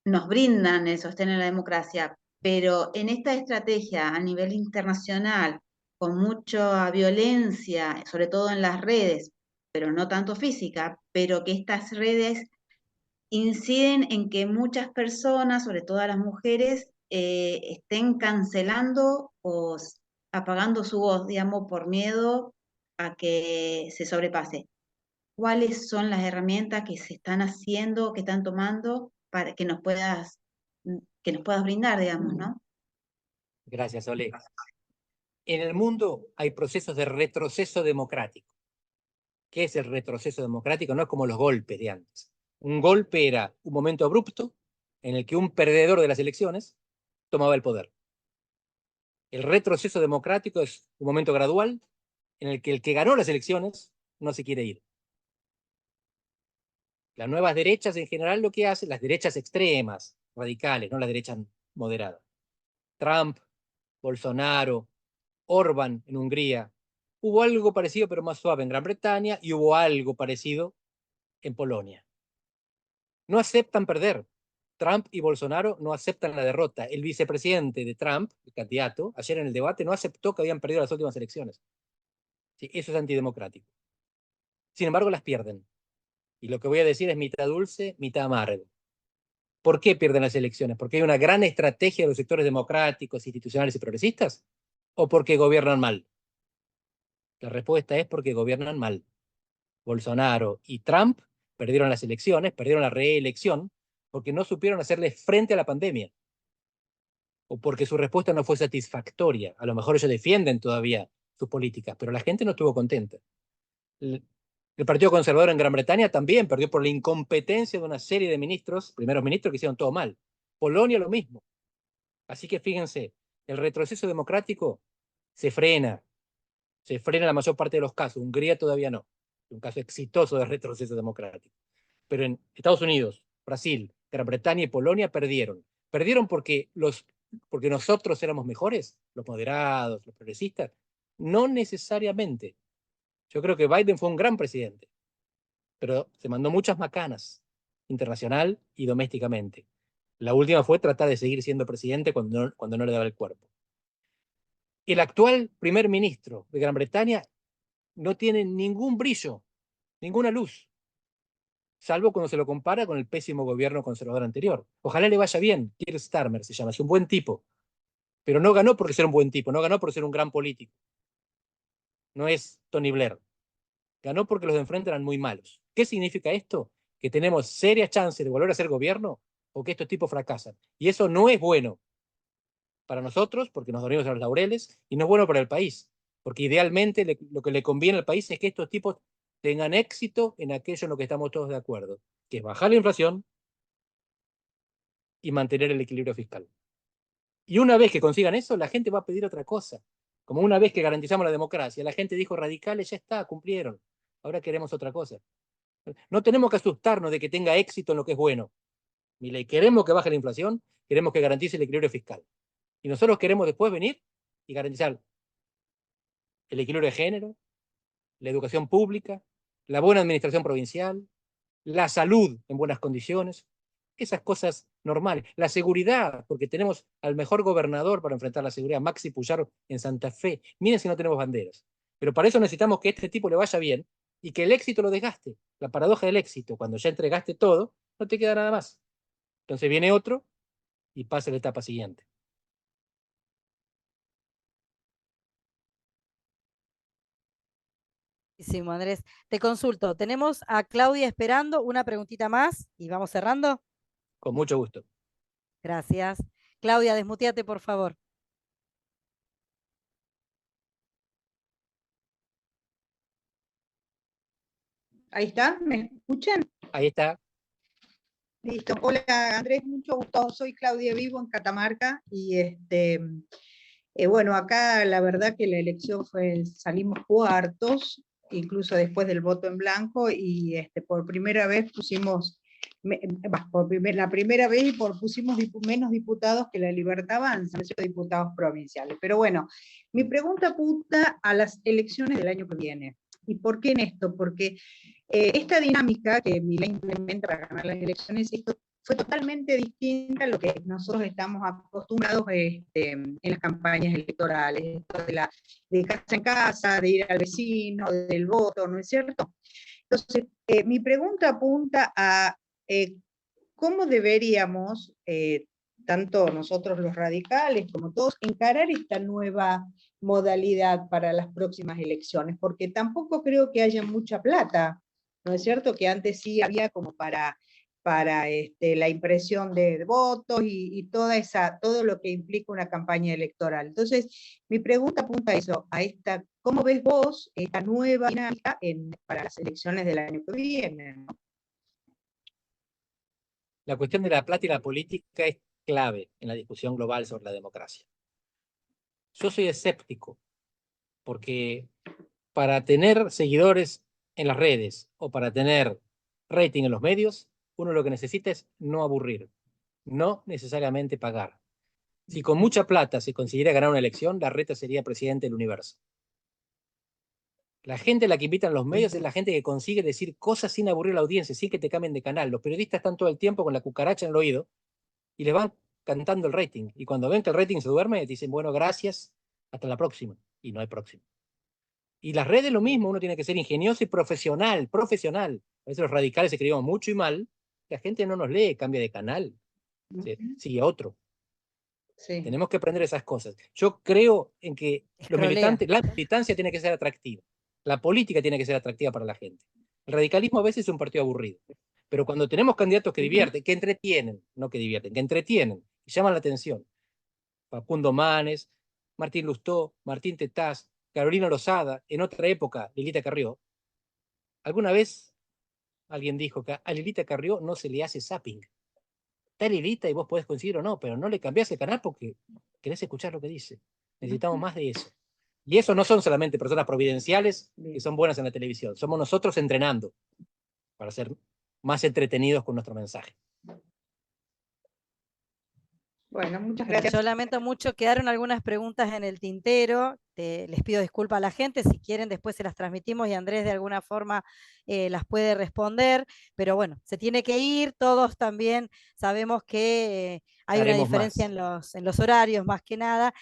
nos brindan el sostén en la democracia. Pero en esta estrategia a nivel internacional, con mucha violencia, sobre todo en las redes, pero no tanto física, pero que estas redes inciden en que muchas personas, sobre todo las mujeres, estén cancelando o apagando su voz, digamos, por miedo a que se sobrepase. ¿Cuáles son las herramientas que se están haciendo, que están tomando para que nos puedas brindar, digamos, ¿no? Gracias, Ole. En el mundo hay procesos de retroceso democrático. ¿Qué es el retroceso democrático? No es como los golpes de antes. Un golpe era un momento abrupto en el que un perdedor de las elecciones tomaba el poder. El retroceso democrático es un momento gradual en el que ganó las elecciones no se quiere ir. Las nuevas derechas en general lo que hacen, las derechas extremas, radicales, no las derechas moderadas. Trump, Bolsonaro, Orbán en Hungría. Hubo algo parecido pero más suave en Gran Bretaña y hubo algo parecido en Polonia. No aceptan perder. Trump y Bolsonaro no aceptan la derrota. El vicepresidente de Trump, el candidato, ayer en el debate no aceptó que habían perdido las últimas elecciones. Sí, eso es antidemocrático. Sin embargo, las pierden. Y lo que voy a decir es mitad dulce, mitad amargo. ¿Por qué pierden las elecciones? ¿Porque hay una gran estrategia de los sectores democráticos, institucionales y progresistas? ¿O porque gobiernan mal? La respuesta es porque gobiernan mal. Bolsonaro y Trump perdieron las elecciones, perdieron la reelección, porque no supieron hacerle frente a la pandemia. O porque su respuesta no fue satisfactoria. A lo mejor ellos defienden todavía sus políticas, pero la gente no estuvo contenta. El Partido Conservador en Gran Bretaña también perdió por la incompetencia de una serie de ministros, primeros ministros que hicieron todo mal. Polonia lo mismo. Así que fíjense, el retroceso democrático se frena en la mayor parte de los casos. Hungría todavía no. Un caso exitoso de retroceso democrático. Pero en Estados Unidos, Brasil, Gran Bretaña y Polonia perdieron. Perdieron porque nosotros éramos mejores, los moderados, los progresistas. No necesariamente. Yo creo que Biden fue un gran presidente, pero se mandó muchas macanas, internacional y domésticamente. La última fue tratar de seguir siendo presidente cuando no le daba el cuerpo. El actual primer ministro de Gran Bretaña no tiene ningún brillo, ninguna luz, salvo cuando se lo compara con el pésimo gobierno conservador anterior. Ojalá le vaya bien. Keir Starmer se llama, es un buen tipo, pero no ganó por ser un buen tipo, no ganó por ser un gran político. No es Tony Blair. Ganó porque los de enfrente eran muy malos. ¿Qué significa esto? Que tenemos serias chances de volver a ser gobierno o que estos tipos fracasan. Y eso no es bueno para nosotros, porque nos dormimos a los laureles, y no es bueno para el país, porque idealmente lo que le conviene al país es que estos tipos tengan éxito en aquello en lo que estamos todos de acuerdo, que es bajar la inflación y mantener el equilibrio fiscal. Y una vez que consigan eso, la gente va a pedir otra cosa. Como una vez que garantizamos la democracia, la gente dijo radicales, ya está, cumplieron. Ahora queremos otra cosa. No tenemos que asustarnos de que tenga éxito en lo que es bueno. Milei, queremos que baje la inflación, queremos que garantice el equilibrio fiscal. Y nosotros queremos después venir y garantizar el equilibrio de género, la educación pública, la buena administración provincial, la salud en buenas condiciones, esas cosas normales. La seguridad, porque tenemos al mejor gobernador para enfrentar la seguridad, Maxi Puyaro en Santa Fe. Miren si no tenemos banderas. Pero para eso necesitamos que este tipo le vaya bien y que el éxito lo desgaste. La paradoja del éxito, cuando ya entregaste todo, no te queda nada más. Entonces viene otro y pasa a la etapa siguiente. Buenísimo, Andrés. Te consulto, tenemos a Claudia esperando una preguntita más y vamos cerrando. Con mucho gusto. Gracias. Claudia, desmuteate, por favor. Ahí está, ¿me escuchan? Ahí está. Listo. Hola Andrés, mucho gusto. Soy Claudia, vivo en Catamarca y bueno, acá la verdad que la elección salimos cuartos, incluso después del voto en blanco, y por primera vez pusimos, la primera vez pusimos menos diputados que la Libertad Avanza, diputados provinciales. Pero bueno, mi pregunta apunta a las elecciones del año que viene. ¿Y por qué en esto? Porque esta dinámica que Milei implementa para ganar las elecciones, esto fue totalmente distinta a lo que nosotros estamos acostumbrados en las campañas electorales, de casa en casa, de ir al vecino, del voto, ¿no es cierto? Entonces, mi pregunta apunta a cómo deberíamos, tanto nosotros los radicales como todos, encarar esta nueva modalidad para las próximas elecciones, porque tampoco creo que haya mucha plata, ¿no es cierto? Que antes sí había como para la impresión de votos y todo lo que implica una campaña electoral. Entonces, mi pregunta apunta a eso, ¿cómo ves vos esta nueva dinámica para las elecciones del año que viene, ¿no? La cuestión de la plata y la política es clave en la discusión global sobre la democracia. Yo soy escéptico, porque para tener seguidores en las redes o para tener rating en los medios, uno lo que necesita es no aburrir, no necesariamente pagar. Si con mucha plata se consiguiera ganar una elección, Larreta sería presidente del universo. La gente a la que invitan los medios es la gente que consigue decir cosas sin aburrir a la audiencia, sin que te cambien de canal. Los periodistas están todo el tiempo con la cucaracha en el oído y les van cantando el rating. Y cuando ven que el rating se duerme, dicen, bueno, gracias, hasta la próxima. Y no hay próxima. Y las redes lo mismo, uno tiene que ser ingenioso y profesional. A veces los radicales escribimos mucho y mal, la gente no nos lee, cambia de canal, sigue otro. Sí. Tenemos que aprender esas cosas. Yo creo en que la militancia tiene que ser atractiva. La política tiene que ser atractiva para la gente. El radicalismo a veces es un partido aburrido. Pero cuando tenemos candidatos que divierten, que entretienen, no que divierten, que entretienen, que llaman la atención. Facundo Manes, Martín Lustó, Martín Tetaz, Carolina Lozada, en otra época, Lilita Carrió. ¿Alguna vez alguien dijo que a Lilita Carrió no se le hace zapping? Está Lilita y vos podés coincidir o no, pero no le cambiás el canal porque querés escuchar lo que dice. Necesitamos más de eso. Y eso no son solamente personas providenciales que son buenas en la televisión. Somos nosotros entrenando para ser más entretenidos con nuestro mensaje. Bueno, muchas gracias. Yo lamento mucho, quedaron algunas preguntas en el tintero, les pido disculpas a la gente, si quieren después se las transmitimos y Andrés de alguna forma las puede responder, pero bueno, se tiene que ir, todos también sabemos que hay una diferencia en los horarios más que nada.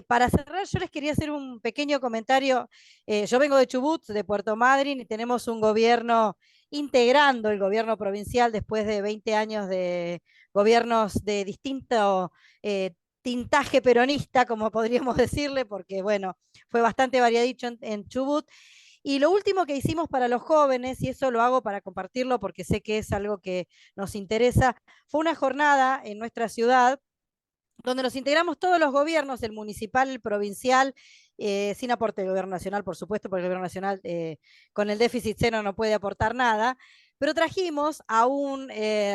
Para cerrar, yo les quería hacer un pequeño comentario. Yo vengo de Chubut, de Puerto Madryn, y tenemos un gobierno integrando el gobierno provincial después de 20 años de gobiernos de distinto tintaje peronista, como podríamos decirle, porque bueno, fue bastante variadicho en Chubut. Y lo último que hicimos para los jóvenes, y eso lo hago para compartirlo porque sé que es algo que nos interesa, fue una jornada en nuestra ciudad donde nos integramos todos los gobiernos, el municipal, el provincial, sin aporte del gobierno nacional, por supuesto, porque el gobierno nacional con el déficit cero no puede aportar nada, pero trajimos a un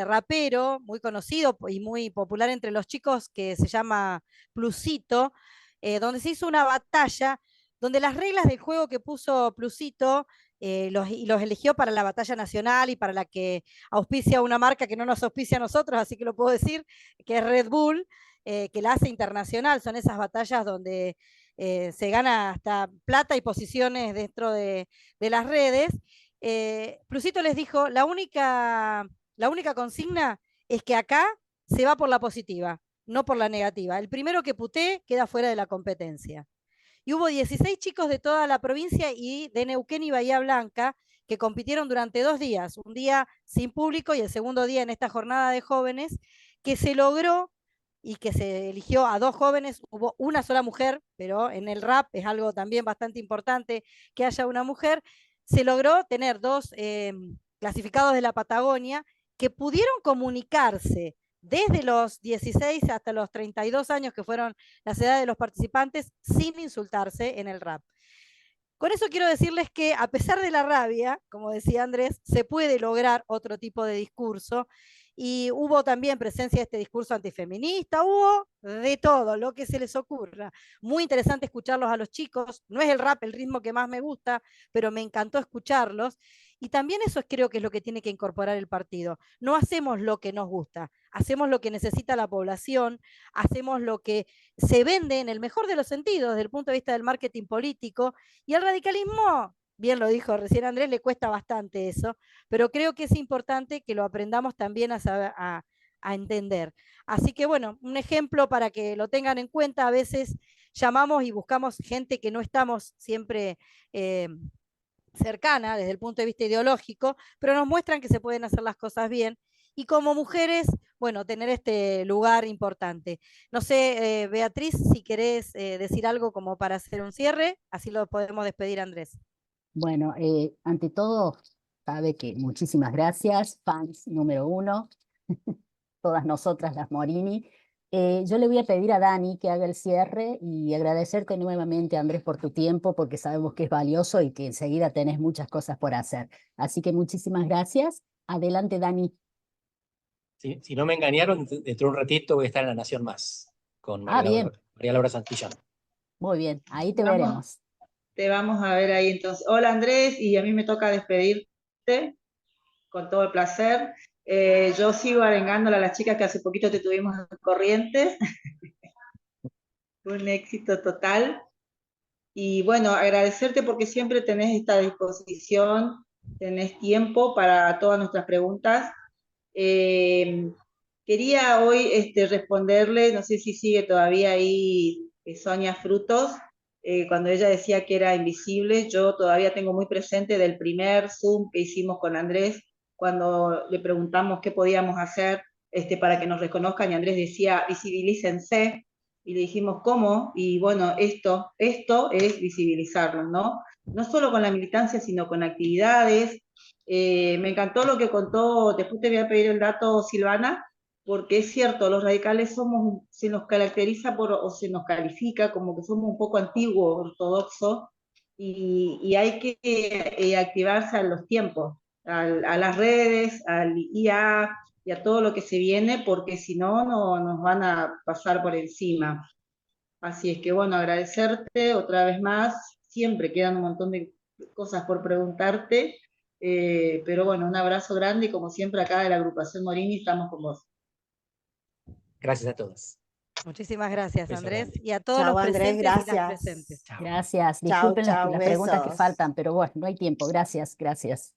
rapero muy conocido y muy popular entre los chicos que se llama Plusito, donde se hizo una batalla, donde las reglas del juego que puso Plusito los eligió para la batalla nacional y para la que auspicia una marca que no nos auspicia a nosotros, así que lo puedo decir, que es Red Bull, que la hace internacional. Son esas batallas donde se gana hasta plata y posiciones dentro de las redes. Plusito les dijo, la única consigna es que acá se va por la positiva, no por la negativa. El primero que putee queda fuera de la competencia. Y hubo 16 chicos de toda la provincia y de Neuquén y Bahía Blanca que compitieron durante 2 días, un día sin público y el segundo día en esta jornada de jóvenes, que se logró y que se eligió a 2 jóvenes, hubo una sola mujer, pero en el rap es algo también bastante importante que haya una mujer. Se logró tener 2 clasificados de la Patagonia que pudieron comunicarse desde los 16 hasta los 32 años, que fueron las edades de los participantes, sin insultarse en el rap. Con eso quiero decirles que a pesar de la rabia, como decía Andrés, se puede lograr otro tipo de discurso y hubo también presencia de este discurso antifeminista, hubo de todo, lo que se les ocurra. Muy interesante escucharlos a los chicos, no es el rap el ritmo que más me gusta, pero me encantó escucharlos, y también eso creo que es lo que tiene que incorporar el partido. No hacemos lo que nos gusta, hacemos lo que necesita la población, hacemos lo que se vende en el mejor de los sentidos, desde el punto de vista del marketing político, y al radicalismo, bien lo dijo recién Andrés, le cuesta bastante eso, pero creo que es importante que lo aprendamos también a entender. Así que bueno, un ejemplo para que lo tengan en cuenta, a veces llamamos y buscamos gente que no estamos siempre cercana desde el punto de vista ideológico, pero nos muestran que se pueden hacer las cosas bien, y como mujeres, bueno, tener este lugar importante. No sé, Beatriz, si querés decir algo como para hacer un cierre, así lo podemos despedir, Andrés. Bueno, ante todo, sabe que muchísimas gracias, fans número 1, todas nosotras las Morini. Yo le voy a pedir a Dani que haga el cierre y agradecerte nuevamente, Andrés, por tu tiempo, porque sabemos que es valioso y que enseguida tenés muchas cosas por hacer. Así que muchísimas gracias. Adelante, Dani. Si no me engañaron, dentro de un ratito voy a estar en La Nación Más, con Bien. María Laura Santillán. Muy bien, ahí te veremos. Te vamos a ver ahí entonces. Hola Andrés, y a mí me toca despedirte con todo el placer. Yo sigo arengándola a las chicas que hace poquito te tuvimos en Corrientes. Un éxito total. Y bueno, agradecerte porque siempre tenés esta disposición, tenés tiempo para todas nuestras preguntas. Quería hoy responderle, no sé si sigue todavía ahí Sonia Frutos, cuando ella decía que era invisible. Yo todavía tengo muy presente del primer Zoom que hicimos con Andrés, cuando le preguntamos qué podíamos hacer para que nos reconozcan, y Andrés decía, visibilícense, y le dijimos, ¿cómo? Y bueno, esto es visibilizarlo, ¿no? No solo con la militancia, sino con actividades. Me encantó lo que contó, después te voy a pedir el dato, Silvana, porque es cierto, los radicales se nos caracteriza o se nos califica como que somos un poco antiguos, ortodoxos, y hay que activarse a los tiempos, a las redes, al IA y a todo lo que se viene, porque si no, no nos van a pasar por encima. Así es que bueno, agradecerte otra vez más, siempre quedan un montón de cosas por preguntarte, pero bueno, un abrazo grande, y como siempre acá de la agrupación Morini estamos con vos. Gracias a todos. Muchísimas gracias, Beso Andrés, grande. y a todos Chao, los Andrés, presentes y las gracias. presentes. Chao. Gracias. Chao, Disculpen chao, las preguntas que besos. faltan, pero bueno, no hay tiempo. Gracias, gracias.